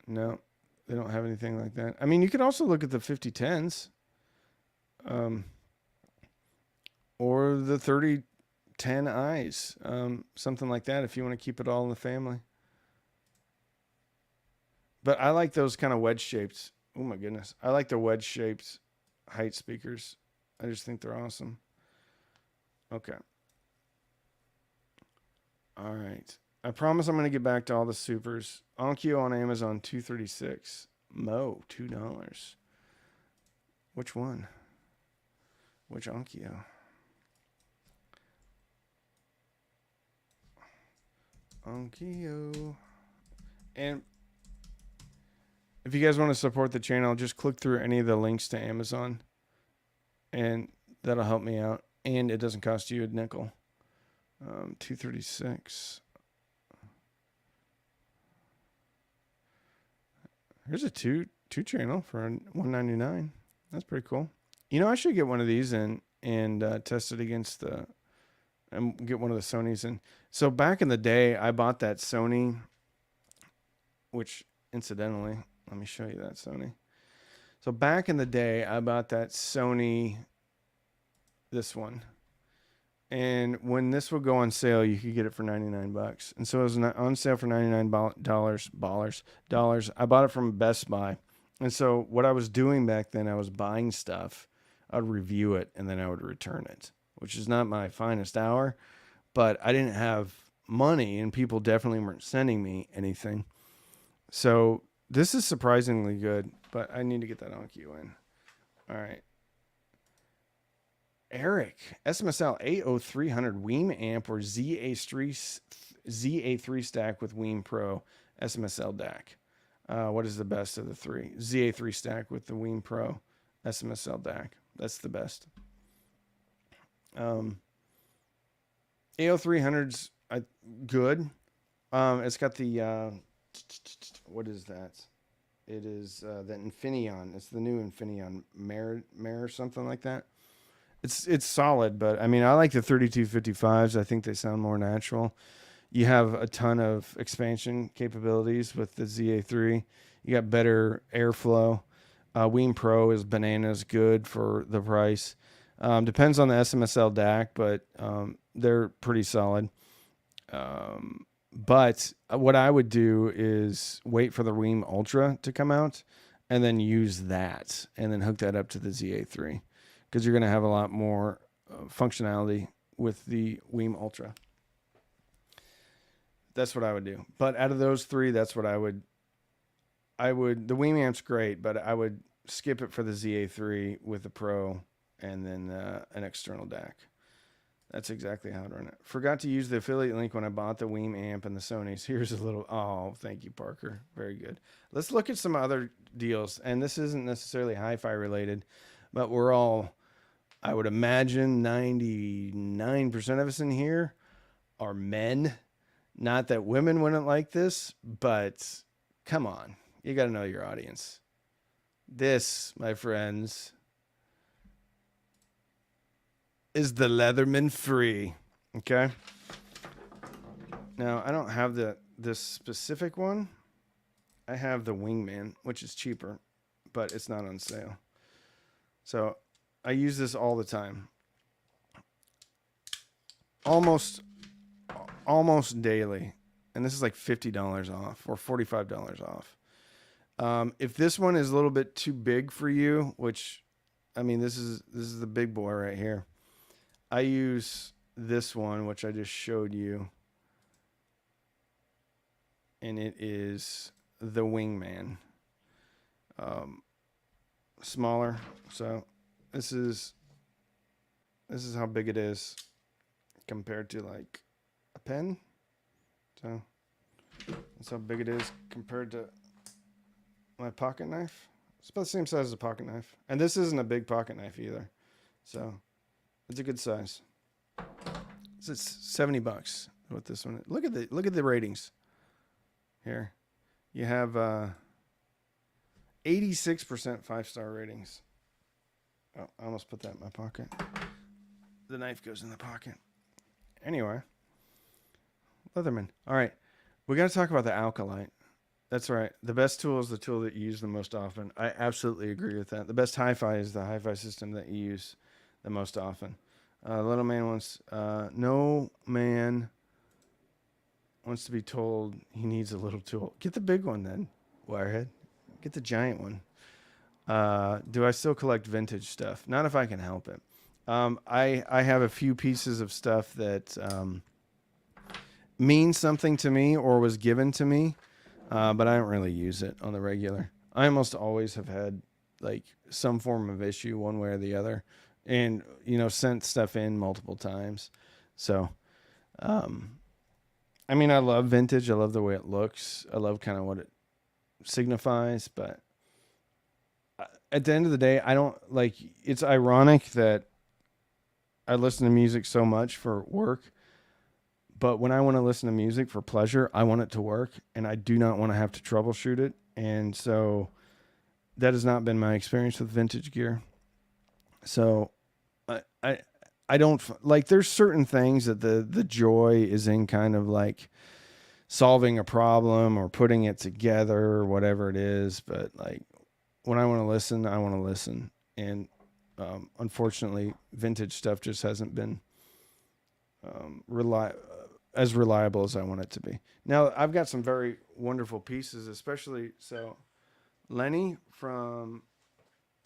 No, they don't have anything like that. I mean, you could also look at the 5010s. Or the 3010Is, something like that if you want to keep it all in the family. But I like those kind of wedge shaped. Oh my goodness. I like the wedge shaped height speakers. I just think they're awesome. Okay. All right. I promise I'm going to get back to all the supers. Onkyo on Amazon, $236. Mo, $2. Which one? Which Onkyo? Onkyo. And if you guys want to support the channel, just click through any of the links to Amazon, and that'll help me out. And it doesn't cost you a nickel. 236. Here's a two channel for $199. That's pretty cool. You know, I should get one of these and test it against and get one of the Sonys. And so back in the day, I bought that Sony, which incidentally, let me show you that Sony. So back in the day, I bought that Sony, this one. And when this would go on sale, you could get it for $99. And so it was on sale for $99. I bought it from Best Buy. And so what I was doing back then, I was buying stuff. I'd review it, and then I would return it, which is not my finest hour. But I didn't have money, and people definitely weren't sending me anything. So this is surprisingly good, but I need to get that Onkyo in. All right. Eric, SMSL A0300 Weem amp or ZA3 stack with Weem Pro SMSL DAC. What is the best of the three? ZA3 stack with the Weem Pro SMSL DAC. That's the best. A0300's good. It's got the what is that? It is the Infineon. It's the new Infineon Mare or something like that. It's solid, but I mean, I like the 3255s. I think they sound more natural. You have a ton of expansion capabilities with the ZA3. You got better airflow. Weem Pro is bananas good for the price. Depends on the SMSL DAC, but they're pretty solid. But what I would do is wait for the Weem Ultra to come out and then use that and then hook that up to the ZA3. Because you're going to have a lot more functionality with the Weem Ultra. That's what I would do. But out of those three, that's what I would. The Weem amp's great, but I would skip it for the ZA3 with the Pro and then an external DAC. That's exactly how I'd run it. Forgot to use the affiliate link when I bought the Weem amp and the Sonys. Here's a little. Oh, thank you, Parker. Very good. Let's look at some other deals. And this isn't necessarily hi-fi related, but we're all, I would imagine 99% of us in here are men. Not that women wouldn't like this, but come on. You got to know your audience. This, my friends, is the Leatherman Free. Okay. Now, I don't have this specific one. I have the Wingman, which is cheaper, but it's not on sale. So I use this all the time. Almost daily. And this is like $50 off or $45 off. If this one is a little bit too big for you, which, I mean, this is the big boy right here. I use this one, which I just showed you. And it is the Wingman. Smaller. So this is how big it is compared to like a pen. So that's how big it is compared to my pocket knife. It's about the same size as a pocket knife. And this isn't a big pocket knife either. So it's a good size. So it's $70 with this one. Look at the ratings. Here. You have 86% 5-star ratings. Oh, I almost put that in my pocket. The knife goes in the pocket. Anyway. Leatherman. All right. We got to talk about the Alkalite. That's right. The best tool is the tool that you use the most often. I absolutely agree with that. The best hi-fi is the hi-fi system that you use the most often. Little man wants, no man wants to be told he needs a little tool. Get the big one then, Wirehead. Get the giant one. Do I still collect vintage stuff? Not if I can help it. I have a few pieces of stuff that means something to me or was given to me, but I don't really use it on the regular. I almost always have had like some form of issue one way or the other, and you know, sent stuff in multiple times. So, I mean, I love vintage. I love the way it looks. I love kind of what it signifies. But at the end of the day, I don't like. It's ironic that I listen to music so much for work, but when I want to listen to music for pleasure, I want it to work, and I do not want to have to troubleshoot it. And so that has not been my experience with vintage gear. So I I don't like. There's certain things that the joy is in kind of like solving a problem or putting it together or whatever it is. But like when I want to listen, I want to listen. And unfortunately, vintage stuff just hasn't been as reliable as I want it to be. Now, I've got some very wonderful pieces, especially so Lenny from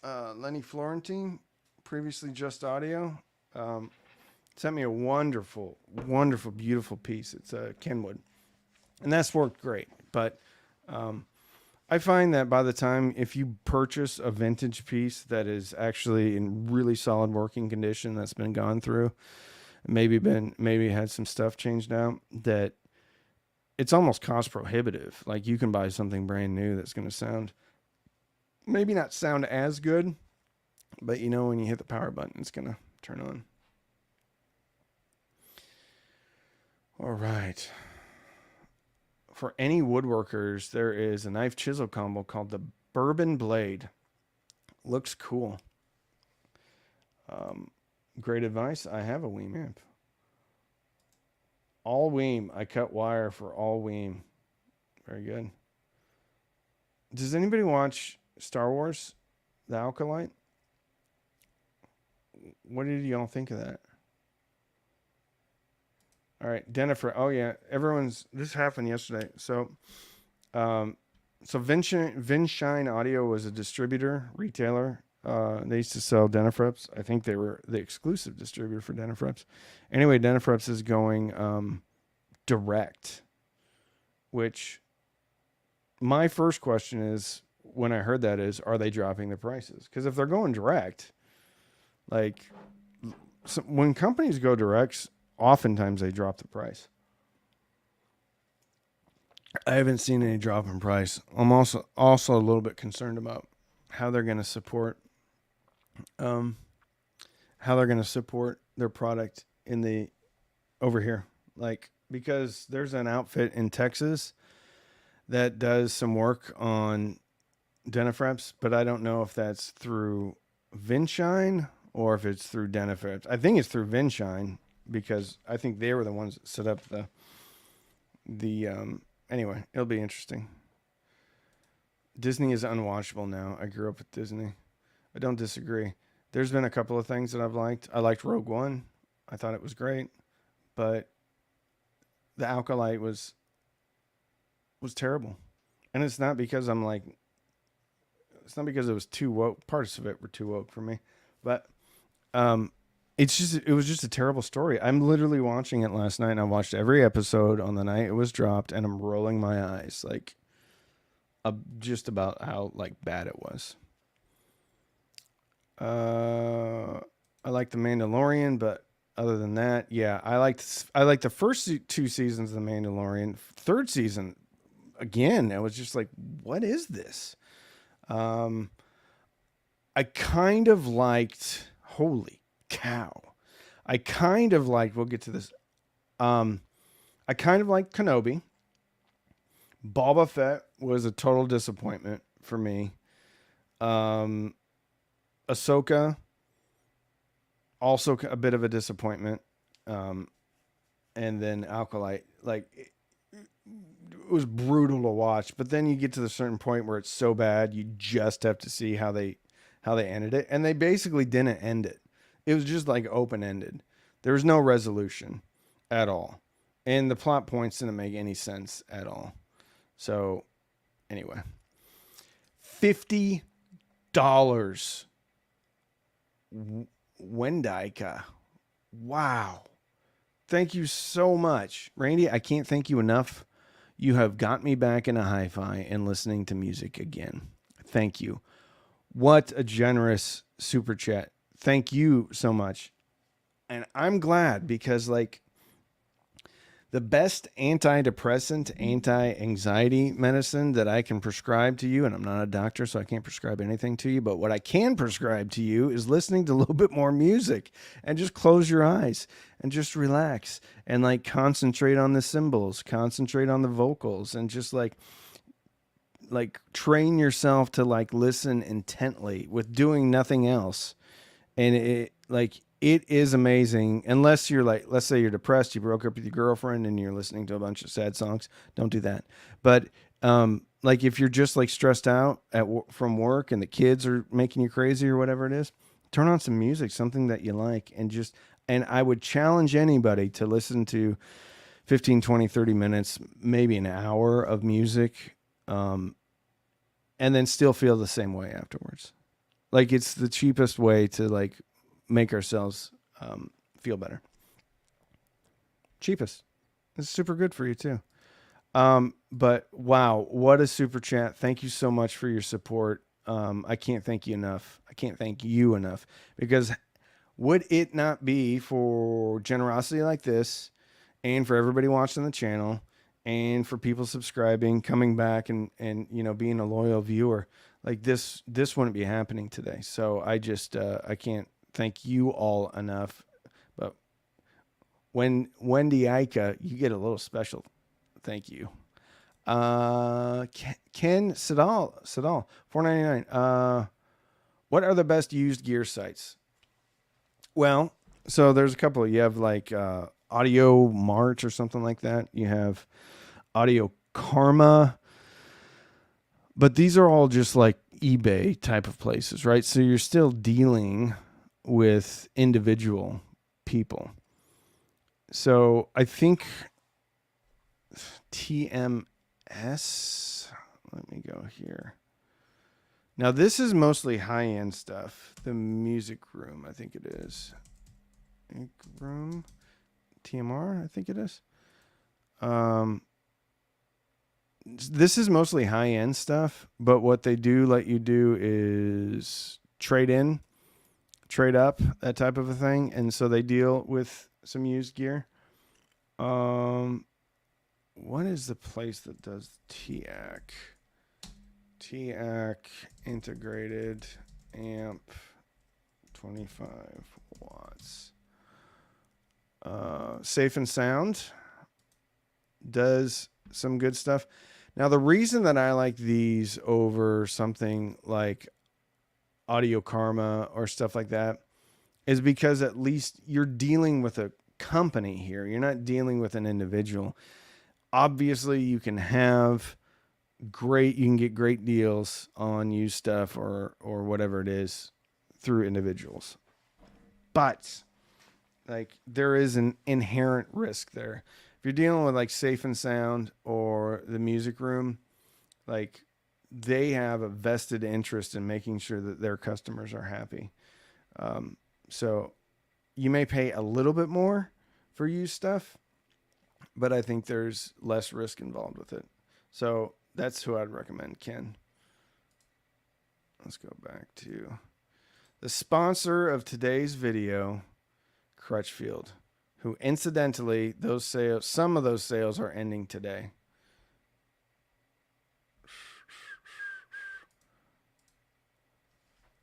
Lenny Florentine, previously Just Audio, sent me a wonderful, wonderful, beautiful piece. It's a Kenwood, and that's worked great. But I find that by the time, if you purchase a vintage piece that is actually in really solid working condition, that's been gone through, maybe had some stuff changed out, that it's almost cost prohibitive. Like you can buy something brand new that's going to sound, maybe not sound as good, but you know, when you hit the power button, it's going to turn on. All right. For any woodworkers, there is a knife chisel combo called the Bourbon Blade. Looks cool. Great advice. I have a Weem amp. All Weem. I cut wire for all Weem. Very good. Does anybody watch Star Wars, The Alkalite? What did y'all think of that? All right, Denifrice. Oh yeah, this happened yesterday. So Vinshine Audio was a distributor, retailer. They used to sell Denifrice. I think they were the exclusive distributor for Denifrice. Anyway, Denifrice is going direct, which my first question is, when I heard that, is, are they dropping the prices? Because if they're going direct, like when companies go direct, oftentimes they drop the price. I haven't seen any drop in price. I'm also a little bit concerned about how they're going to support their product over here. Like, because there's an outfit in Texas that does some work on Denifrice, but I don't know if that's through Vinshine or if it's through Denifrice. I think it's through Vinshine, because I think they were the ones that set up anyway, it'll be interesting. Disney is unwatchable now. I grew up with Disney. I don't disagree. There's been a couple of things that I've liked. I liked Rogue One. I thought it was great, but the Alkalite was terrible. And it's not because it was too woke. Parts of it were too woke for me, but it was just a terrible story. I'm literally watching it last night, and I watched every episode on the night it was dropped, and I'm rolling my eyes like just about how like bad it was. I like The Mandalorian, but other than that, yeah, I liked the first 2 seasons of The Mandalorian. Third season, again, I was just like, what is this? I kind of liked, holy cow. I kind of liked, we'll get to this. I kind of liked Kenobi. Boba Fett was a total disappointment for me. Ahsoka, also a bit of a disappointment. And then Alkalite, like, it was brutal to watch. But then you get to the certain point where it's so bad, you just have to see how they ended it. And they basically didn't end it. It was just like open-ended. There was no resolution at all. And the plot points didn't make any sense at all. So, anyway. $50. Wendaika. Wow. Thank you so much. Randy, I can't thank you enough. You have got me back in a hi-fi and listening to music again. Thank you. What a generous super chat. Thank you so much. And I'm glad because, like, the best antidepressant, anti-anxiety medicine that I can prescribe to you, and I'm not a doctor, so I can't prescribe anything to you, but what I can prescribe to you is listening to a little bit more music and just close your eyes and just relax and like concentrate on the cymbals, concentrate on the vocals, and just like train yourself to like listen intently with doing nothing else. And it is amazing. Unless you're like, let's say you're depressed, you broke up with your girlfriend and you're listening to a bunch of sad songs, don't do that. But like if you're just like stressed out from work and the kids are making you crazy or whatever it is, turn on some music, something that you like, and I would challenge anybody to listen to 15, 20, 30 minutes, maybe an hour of music, and then still feel the same way afterwards. Like it's the cheapest way to like make ourselves feel better. Cheapest. It's super good for you too. But wow, what a super chat. Thank you so much for your support. I can't thank you enough. I can't thank you enough because would it not be for generosity like this and for everybody watching the channel and for people subscribing, coming back and you know, being a loyal viewer, like this wouldn't be happening today. So I just I can't thank you all enough. But when Wendy Ica, you get a little special thank you. Ken Sedal, $4.99. What are the best used gear sites? Well, so there's a couple. You have like Audio Mart or something like that. You have Audio Karma. But these are all just like eBay type of places, right? So you're still dealing with individual people. So I think TMS, let me go here. Now this is mostly high-end stuff. The Music Room, I think it is. Music Room, TMR, I think it is. This is mostly high-end stuff, but what they do let you do is trade in, trade up, that type of a thing. And so they deal with some used gear. What is the place that does TAC? TAC integrated amp, 25 watts. Safe and Sound does some good stuff. Now, the reason that I like these over something like Audio Karma or stuff like that is because at least you're dealing with a company here. You're not dealing with an individual. Obviously, you can get great deals on used stuff or whatever it is through individuals. But like there is an inherent risk there. If you're dealing with like Safe and Sound or the Music Room, like they have a vested interest in making sure that their customers are happy. So you may pay a little bit more for used stuff, but I think there's less risk involved with it. So that's who I'd recommend, Ken. Let's go back to the sponsor of today's video, Crutchfield, who incidentally, some of those sales are ending today.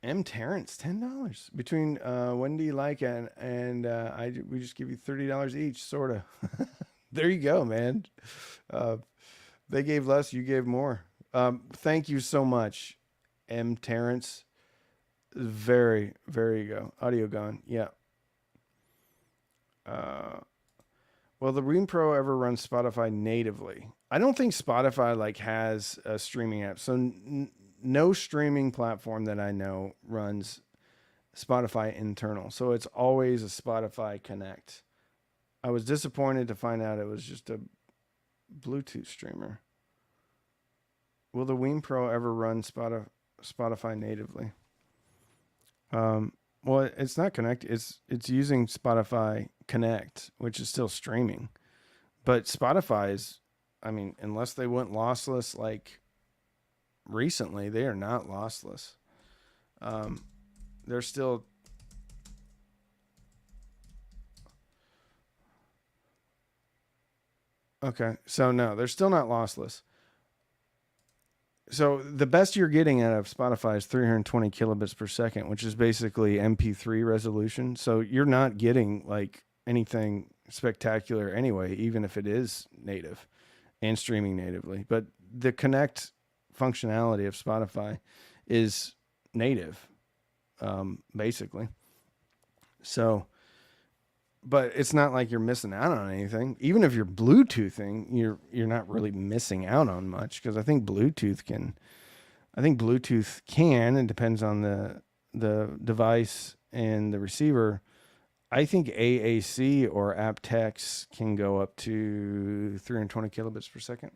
M. Terrence, $10 between Wendy Leica and we just give you $30 each, sort of. There you go, man. They gave less, you gave more. Thank you so much, M. Terrence. Very, very go. Audio Gone, yeah. Will the Room Pro ever run Spotify natively? I don't think Spotify like has a streaming app. So no streaming platform that I know runs Spotify internal. So it's always a Spotify Connect. I was disappointed to find out it was just a Bluetooth streamer. Will the Ween Pro ever run Spotify natively? Well, it's not connected. It's using Spotify Connect, which is still streaming. But Spotify is, I mean, unless they went lossless like recently, they are not lossless. They're still okay. So no, they're still not lossless. So the best you're getting out of Spotify is 320 kilobits per second, which is basically MP3 resolution. So you're not getting like anything spectacular anyway, even if it is native and streaming natively. But the Connect functionality of Spotify is native, basically. So, but it's not like you're missing out on anything. Even if you're Bluetoothing, you're not really missing out on much because I think Bluetooth can. I think Bluetooth can. It depends on the device and the receiver. I think AAC or aptX can go up to 320 kilobits per second.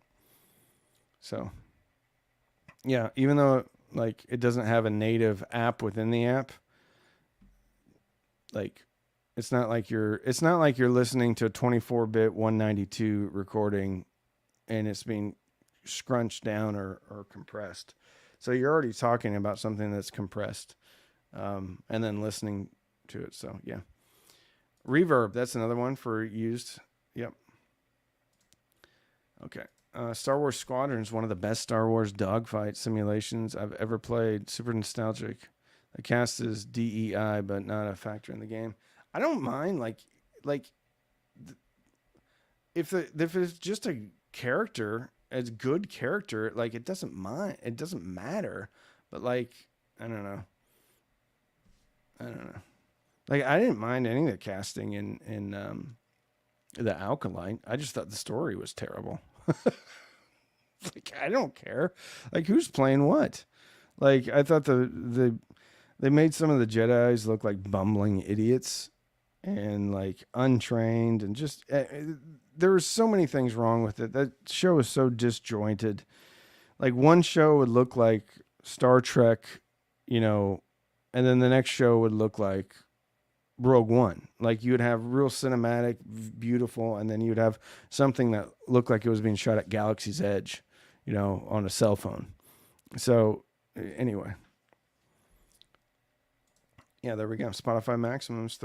So, yeah, even though like it doesn't have a native app within the app, like it's not like you're listening to a 24-bit 192 recording and it's being scrunched down or compressed. So you're already talking about something that's compressed, and then listening to it. So yeah. Reverb, that's another one for used. Yep. Okay. Star Wars Squadron is one of the best Star Wars dogfight simulations I've ever played. Super nostalgic. The cast is DEI, but not a factor in the game. I don't mind if it's just a character, as good character, like it doesn't matter. But like I don't know. Like I didn't mind any of the casting in the Alkaline. I just thought the story was terrible. Like I don't care. Like who's playing what? Like I thought they made some of the Jedis look like bumbling idiots and like untrained and just there were so many things wrong with it. That show is so disjointed. Like one show would look like Star Trek, and then the next show would look like Rogue One. Like you would have real cinematic, beautiful, and then you'd have something that looked like it was being shot at Galaxy's Edge, on a cell phone. So anyway. Yeah, there we go. Spotify maximum is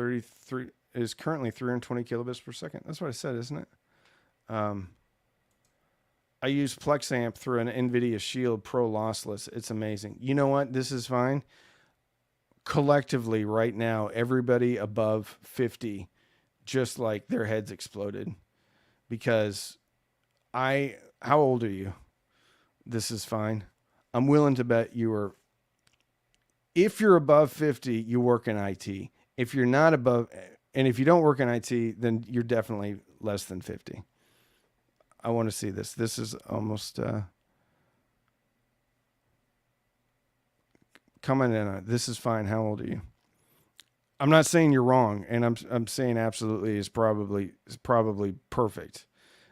currently 320 kilobits per second. That's what I said, isn't it? I use PlexAmp through an NVIDIA Shield Pro lossless. It's amazing. You know what? This is fine. Collectively, right now, everybody above 50, just like their heads exploded. Because how old are you? This is fine. I'm willing to bet if you're above 50, you work in IT. If you're not above, and if you don't work in IT, then you're definitely less than 50. I want to see this. This is almost comment in on it. This is fine. How old are you? I'm not saying you're wrong, and I'm saying absolutely is probably perfect.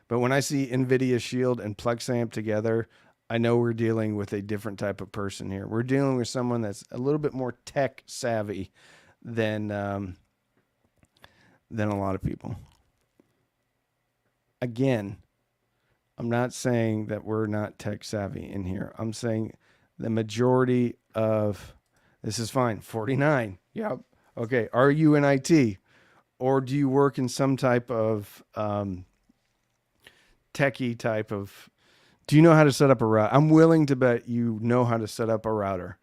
But when I see NVIDIA Shield and PlexAmp together, I know we're dealing with a different type of person here. We're dealing with someone that's a little bit more tech savvy than a lot of people. Again, I'm not saying that we're not tech savvy in here. I'm saying the majority of this is fine. 49. Yep. Okay. Are you in IT, or do you work in some type of techie type of? Do you know how to set up a router? I'm willing to bet you know how to set up a router,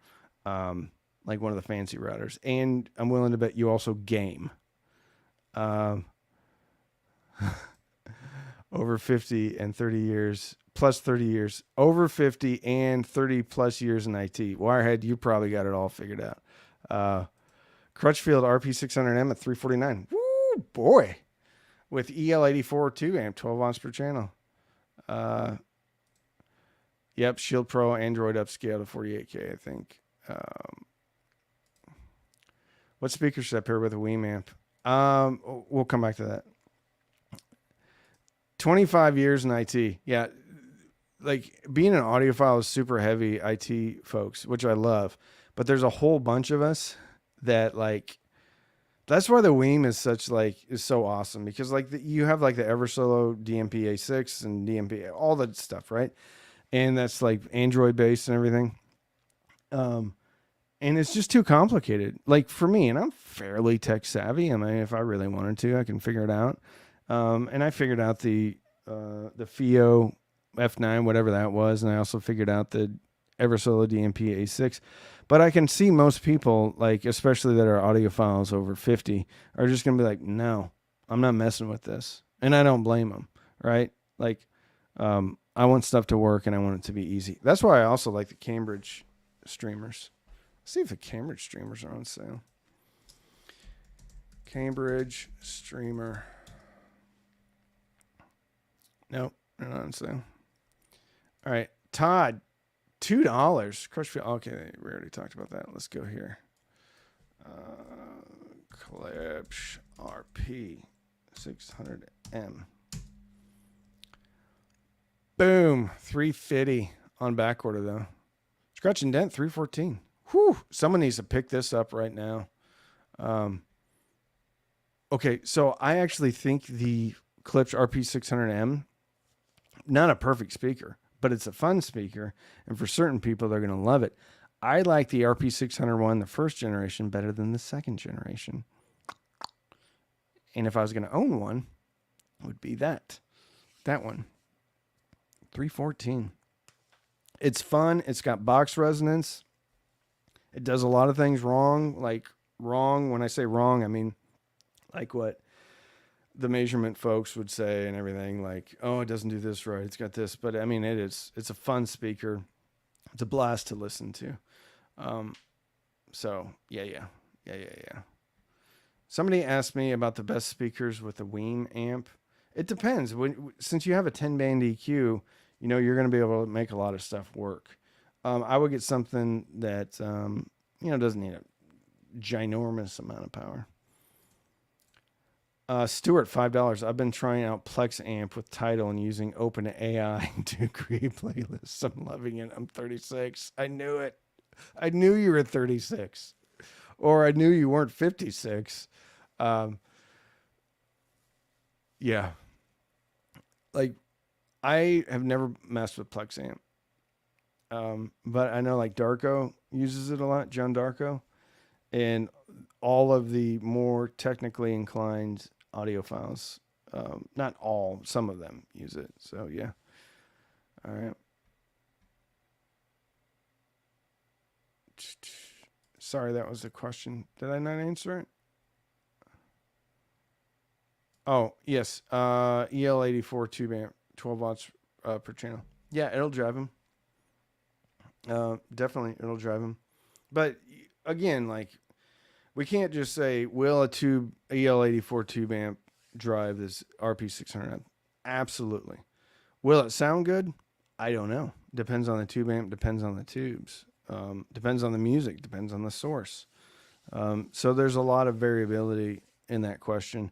like one of the fancy routers, and I'm willing to bet you also game. Over 50 and 30 years, plus 30 years, over 50 and 30 plus years in IT. Wirehead, you probably got it all figured out. Crutchfield RP600M at 349. Woo, boy. With EL84 2 amp, 12 watts per channel. Yep, Shield Pro, Android upscale to 48K, I think. What speaker should I pair with a Wii amp? We'll come back to that. 25 years in IT. Yeah, like being an audiophile is super heavy IT folks, which I love. But there's a whole bunch of us that like, that's why the Weem is so awesome, because like you have like the Eversolo DMP A6 and DMP, all that stuff, right? And that's like Android based and everything. And And it's just too complicated. Like for me, and I'm fairly tech savvy. I mean, if I really wanted to, I can figure it out. And I figured out the FiiO F9, whatever that was, and I also figured out the Eversolo DMP A6. But I can see most people, like especially that are audiophiles over 50, are just gonna be like, no, I'm not messing with this, and I don't blame them, right? Like, I want stuff to work and I want it to be easy. That's why I also like the Cambridge streamers. Let's see if the Cambridge streamers are on sale. Cambridge streamer. Nope, they're not on sale. All right, Todd, $2. Crushfield. Okay, we already talked about that. Let's go here. Klipsch RP 600M. Boom, 350 on back order though. Scratch and dent 314. Whew, someone needs to pick this up right now. Okay, so I actually think the Klipsch RP600M, not a perfect speaker, but it's a fun speaker, and for certain people, they're going to love it. I like the RP601, the first generation, better than the second generation. And if I was going to own one, it would be that one. 314. It's fun. It's got box resonance. It does a lot of things wrong. Like wrong, when I say wrong, I mean like what the measurement folks would say and everything. Like, oh, it doesn't do this right. It's got this. But I mean, it's a fun speaker. It's a blast to listen to. So yeah. Somebody asked me about the best speakers with a Weem amp. It depends. Since you have a 10-band EQ, you know, you're going to be able to make a lot of stuff work. I would get something that, doesn't need a ginormous amount of power. Stuart, $5. I've been trying out Plex amp with Tidal and using OpenAI to create playlists. I'm loving it. I'm 36. I knew it. I knew you were 36. Or I knew you weren't 56. Yeah. Like, I have never messed with Plex amp. But I know like Darko uses it a lot, John Darko, and all of the more technically inclined audiophiles, not all, some of them use it. So yeah. All right. Sorry, that was a question. Did I not answer it? Oh, yes. EL84 tube amp, 12 watts per channel. Yeah, it'll drive him. Definitely, it'll drive him. But again, like, we can't just say, will a EL84 tube amp drive this RP600? Absolutely. Will it sound good? I don't know. Depends on the tube amp, depends on the tubes. Depends on the music, depends on the source. So there's a lot of variability in that question.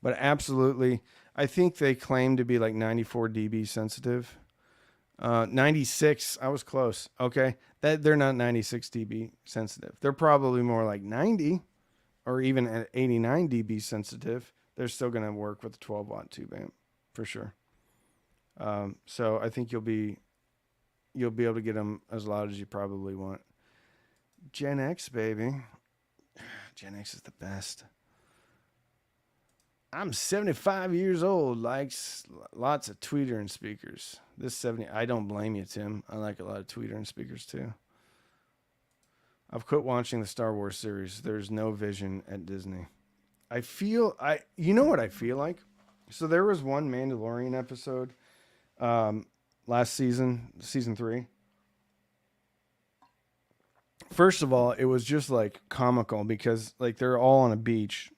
But absolutely, I think they claim to be like 94 dB sensitive. 96, I was close. Okay. They're not 96 dB sensitive. They're probably more like 90 or even at 89 dB sensitive. They're still going to work with the 12 watt tube amp for sure. So I think you'll be able to get them as loud as you probably want. Gen X, baby. Gen X is the best. I'm 75 years old, likes lots of tweeter and speakers. This 70, I don't blame you, Tim. I like a lot of tweeter and speakers too. I've quit watching the Star Wars series. There's no vision at Disney. You know what I feel like? So there was one Mandalorian episode last season, season 3. First of all, it was just like comical because like they're all on a beach.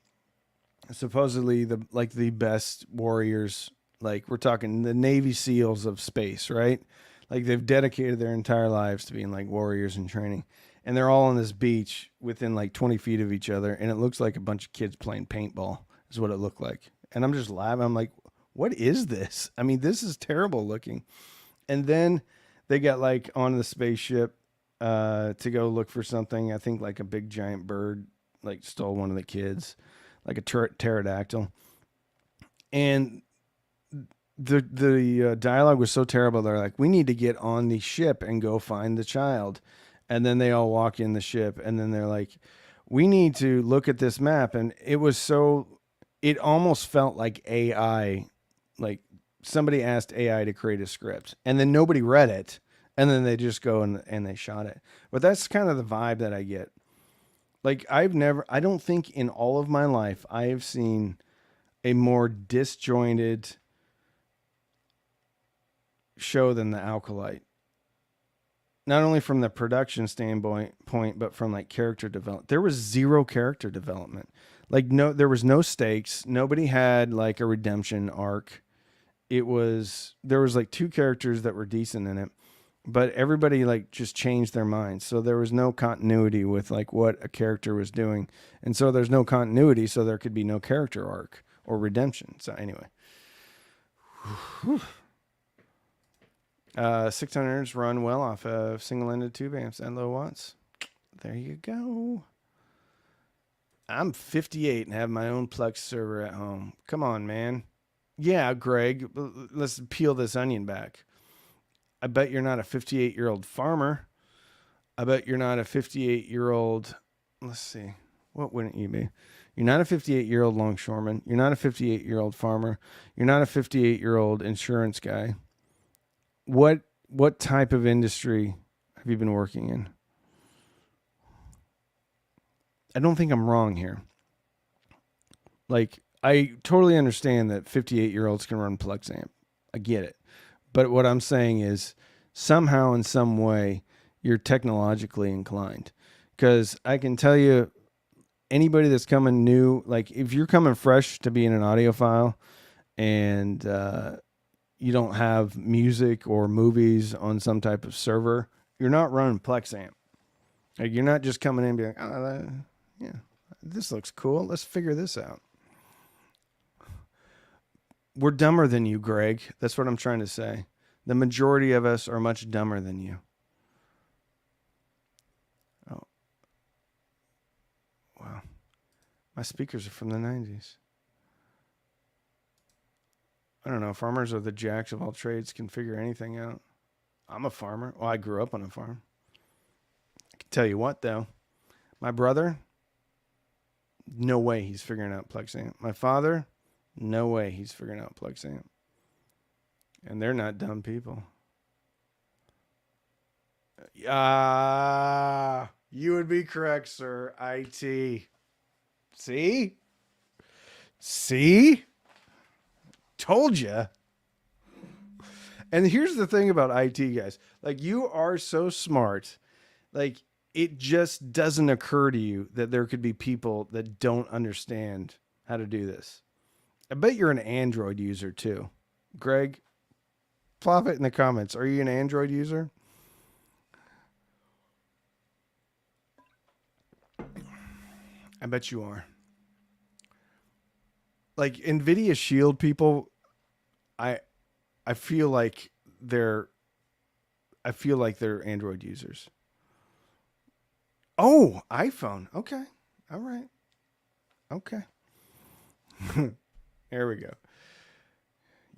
Supposedly the best warriors, like we're talking the Navy SEALs of space, right? Like they've dedicated their entire lives to being like warriors in training. And they're all on this beach within like 20 feet of each other. And it looks like a bunch of kids playing paintball is what it looked like. And I'm just laughing. I'm like, what is this? I mean, this is terrible looking. And then they got like on the spaceship to go look for something. I think like a big giant bird like stole one of the kids, like a pterodactyl. And the dialogue was so terrible. They're like, we need to get on the ship and go find the child. And then they all walk in the ship, and then they're like, we need to look at this map. And it almost felt like AI, like somebody asked AI to create a script, and then nobody read it, and then they just go and they shot it. But that's kind of the vibe that I get. Like, I don't think in all of my life I have seen a more disjointed show than The Alkalite. Not only from the production standpoint, but from like character development. There was zero character development. Like, there was no stakes. Nobody had like a redemption arc. There was like 2 characters that were decent in it, but everybody like just changed their minds. So there was no continuity with like what a character was doing. And so there's no continuity. So there could be no character arc or redemption. So anyway, 600s run well off of single-ended tube amps and low watts. There you go. I'm 58 and have my own Plex server at home. Come on, man. Yeah, Greg, let's peel this onion back. I bet you're not a 58-year-old farmer. I bet you're not a 58-year-old, let's see, what wouldn't you be? You're not a 58-year-old longshoreman. You're not a 58-year-old farmer. You're not a 58-year-old insurance guy. What type of industry have you been working in? I don't think I'm wrong here. Like, I totally understand that 58-year-olds can run Plex amp. I get it. But what I'm saying is somehow in some way you're technologically inclined. Because I can tell you, anybody that's coming new, like if you're coming fresh to being an audiophile and you don't have music or movies on some type of server, you're not running Plex amp. Like, you're not just coming in and being like, oh, yeah, this looks cool. Let's figure this out. We're dumber than you, Greg. That's what I'm trying to say. The majority of us are much dumber than you. Oh. Wow. My speakers are from the 90s. I don't know. Farmers are the jacks of all trades, can figure anything out. I'm a farmer. Well, I grew up on a farm. I can tell you what, though. My brother, no way he's figuring out Plex amp. My father, no way he's figuring out Plex amp. And they're not dumb people. You would be correct, sir. IT. See? Told you. And here's the thing about IT, guys. Like, you are so smart. Like, it just doesn't occur to you that there could be people that don't understand how to do this. I bet you're an Android user too. Greg, plop it in the comments. Are you an Android user? I bet you are. Like, NVIDIA Shield people, I feel like they're Android users. Oh, iPhone. Okay. All right. Okay. There we go.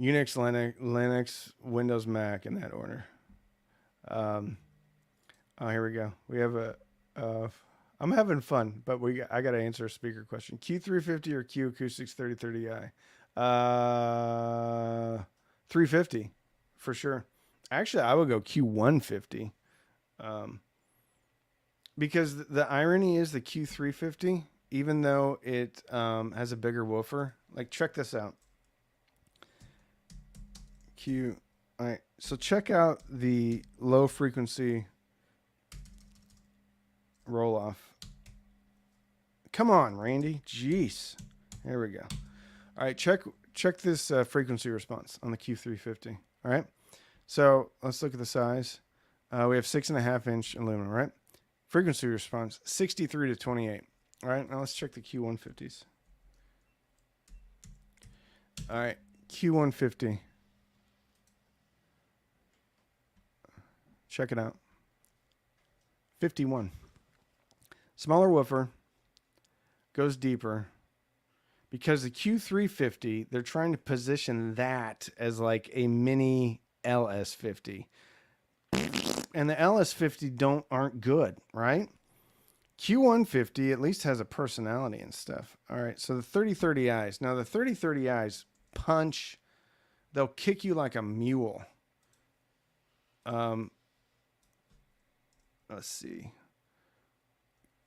Unix, Linux, Windows, Mac in that order. Oh, here we go. We have I'm having fun, but I got to answer a speaker question. Q350 or Q Acoustics 3030i? 350 for sure. Actually, I would go Q150. Because the irony is the Q350, even though it has a bigger woofer, like, check this out. All right, so check out the low frequency roll off. Come on, Randy. Jeez. There we go. All right, check this frequency response on the Q350. All right, so let's look at the size. We have 6.5-inch aluminum, right? Frequency response 63 to 28. All right, now let's check the Q150s. All right, Q150. Check it out. 51. Smaller woofer, goes deeper. Because the Q350, they're trying to position that as like a mini LS50. and the LS50 aren't good, right? Q150 at least has a personality and stuff. All right, so the 3030Is. Now the 3030Is punch. They'll kick you like a mule. Let's see.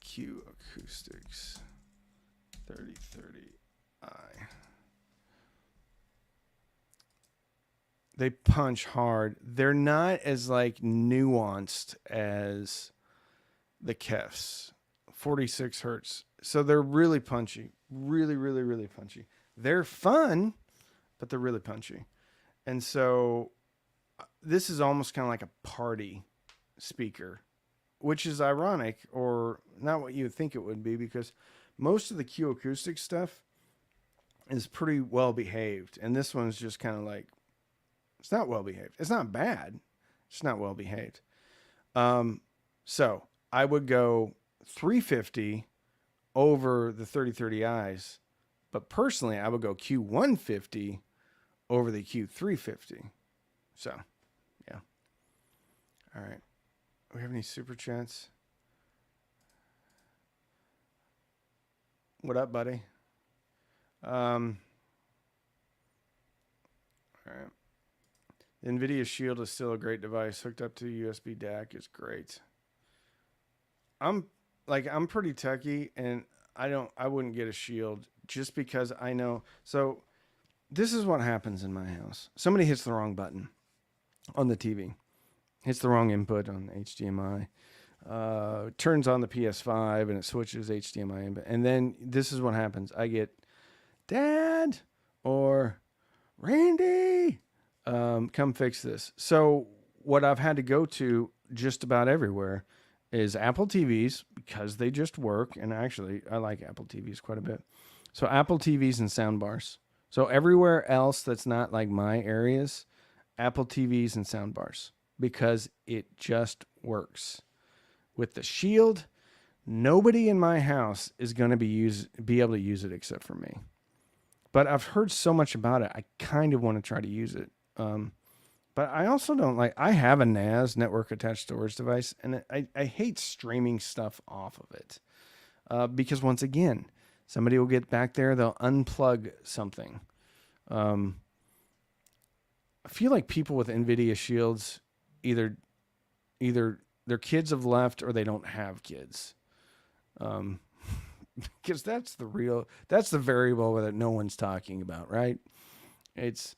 Q Acoustics 3030i. They punch hard. They're not as like nuanced as the Kefs. 46 hertz. So they're really punchy. Really, really, really punchy. They're fun, but they're really punchy. And so this is almost kind of like a party speaker, which is ironic, or not what you would think it would be, because most of the Q Acoustic stuff is pretty well behaved. And this one's just kind of like, it's not well behaved. It's not bad. It's not well behaved. So I would go 350 over the 3030Is, but personally I would go Q150 over the Q350. So, yeah. All right. Do we have any super chats? What up, buddy? All right. The NVIDIA Shield is still a great device. Hooked up to USB DAC is great. I'm pretty techie, and I wouldn't get a Shield just because I know. So this is what happens in my house. Somebody hits the wrong button on the TV, hits the wrong input on HDMI, turns on the PS5 and it switches HDMI input. And then this is what happens. I get, Dad or Randy, come fix this. So what I've had to go to just about everywhere is Apple TVs, because they just work. And actually, I like Apple TVs quite a bit. So Apple TVs and sound bars. So everywhere else that's not like my areas, Apple TVs and sound bars, because it just works. With the Shield, nobody in my house is going to be able to use it except for me. But I've heard so much about it, I kind of want to try to use it. But I also don't like, I have a NAS, network attached storage device, and I hate streaming stuff off of it. Because once again, somebody will get back there, they'll unplug something. I feel like people with NVIDIA Shields, either their kids have left or they don't have kids. Because that's the variable that no one's talking about, right? It's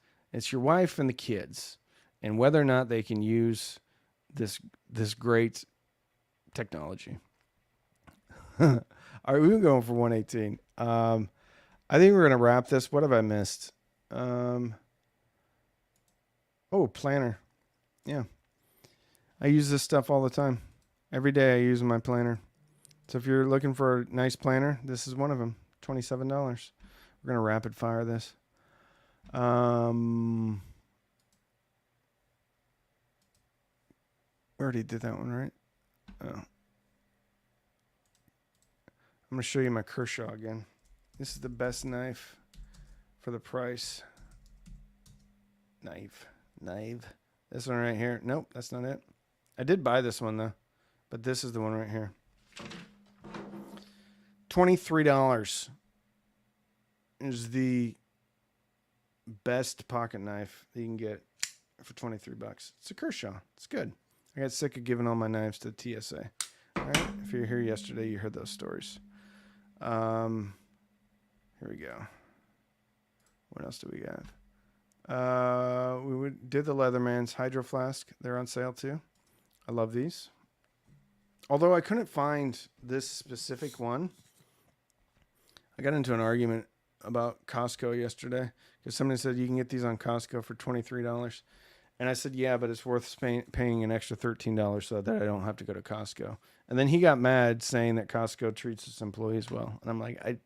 your wife and the kids, and whether or not they can use this great technology. All right, we've been going for 118. I think we're gonna wrap this. What have I missed? Planner. Yeah, I use this stuff all the time. Every day I use my planner. So if you're looking for a nice planner, this is one of them. $27. We're gonna rapid fire this. We already did that one, right? Oh. I'm going to show you my Kershaw again. This is the best knife for the price. Knife. This one right here. Nope, that's not it. I did buy this one, though. But this is the one right here. $23 is the best pocket knife that you can get for $23. It's a Kershaw. It's good. I got sick of giving all my knives to TSA. All right. If you were here yesterday, you heard those stories. Here we go. What else do we have? We did the Leatherman's Hydro Flask. They're on sale too. I love these. Although I couldn't find this specific one. I got into an argument about Costco yesterday because somebody said you can get these on Costco for $23. And I said, yeah, but it's worth paying an extra $13 so that I don't have to go to Costco. And then he got mad saying that Costco treats its employees well. And I'm like, I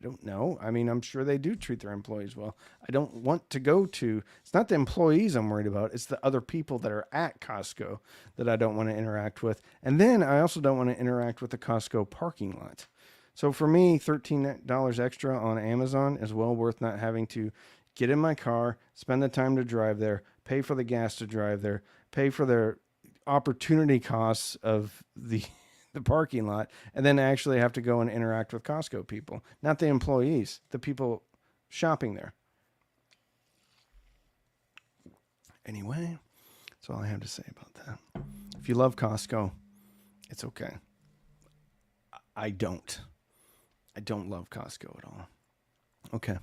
don't know. I mean, I'm sure they do treat their employees well. I don't want to go to, it's not the employees I'm worried about. It's the other people that are at Costco that I don't want to interact with. And then I also don't want to interact with the Costco parking lot. So for me, $13 extra on Amazon is well worth not having to get in my car, spend the time to drive there, pay for the gas to drive there, pay for their opportunity costs of the the parking lot, and then actually have to go and interact with Costco people, not the employees, the people shopping there. Anyway, that's all I have to say about that. If you love Costco, it's okay. I don't. I don't love Costco at all. Okay.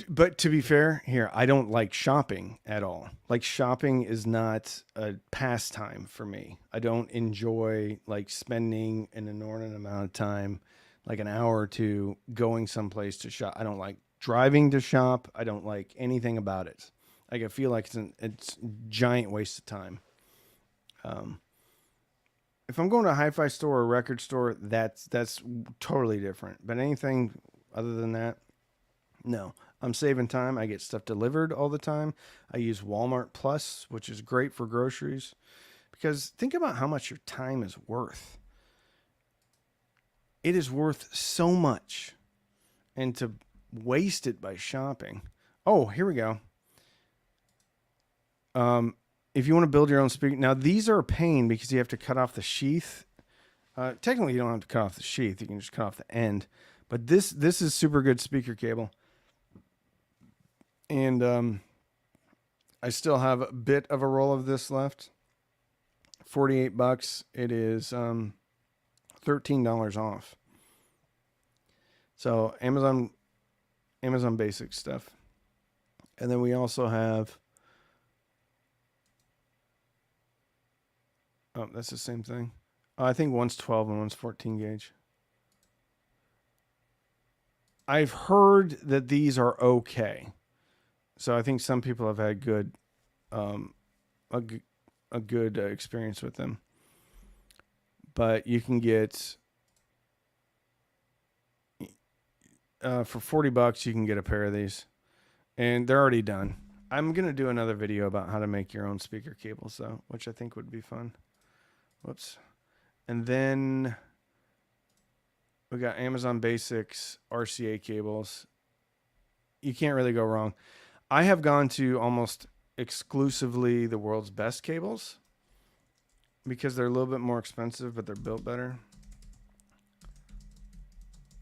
But to be fair, here, I don't like shopping at all. Like, shopping is not a pastime for me. I don't enjoy like spending an inordinate amount of time, like an hour or two, going someplace to shop. I don't like driving to shop. I don't like anything about it. Like, I feel like it's a giant waste of time. If I'm going to a hi-fi store or a record store, that's totally different. But anything other than that, no. I'm saving time. I get stuff delivered all the time. I use Walmart Plus, which is great for groceries. Because think about how much your time is worth. It is worth so much. And to waste it by shopping. Oh, here we go. If you want to build your own speaker. Now, these are a pain because you have to cut off the sheath. Technically, you don't have to cut off the sheath. You can just cut off the end. But this is super good speaker cable. And I still have a bit of a roll of this left. $48. It is $13 off. So Amazon Basics stuff. And then we also have, oh, that's the same thing. I think one's 12 and one's 14 gauge. I've heard that these are okay. So I think some people have had good, a good experience with them. But you can get, for $40, you can get a pair of these, and they're already done. I'm gonna do another video about how to make your own speaker cables, though, which I think would be fun. Whoops, and then we got Amazon Basics RCA cables. You can't really go wrong. I have gone to almost exclusively the world's best cables because they're a little bit more expensive, but they're built better.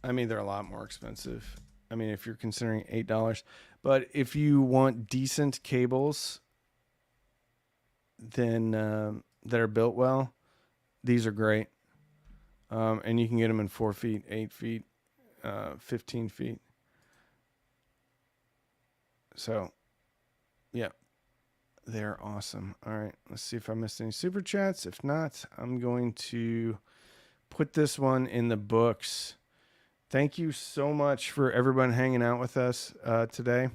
I mean, they're a lot more expensive. I mean, if you're considering $8, but if you want decent cables, then that are built well, these are great. And you can get them in 4 feet, 8 feet, 15 feet. So, yeah, they're awesome. All right, let's see if I missed any super chats. If not, I'm going to put this one in the books. Thank you so much for everyone hanging out with us today.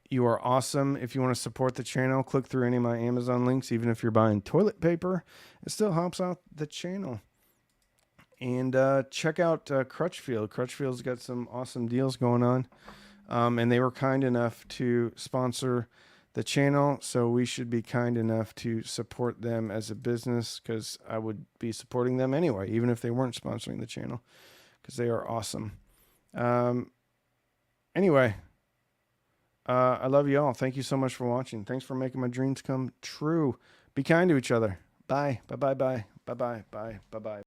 You are awesome. If you want to support the channel, click through any of my Amazon links. Even if you're buying toilet paper, it still helps out the channel. And check out Crutchfield. Crutchfield's got some awesome deals going on. And they were kind enough to sponsor the channel, so we should be kind enough to support them as a business, because I would be supporting them anyway, even if they weren't sponsoring the channel, because they are awesome. Anyway, I love you all. Thank you so much for watching. Thanks for making my dreams come true. Be kind to each other. Bye. Bye-bye-bye. Bye-bye. Bye. Bye-bye.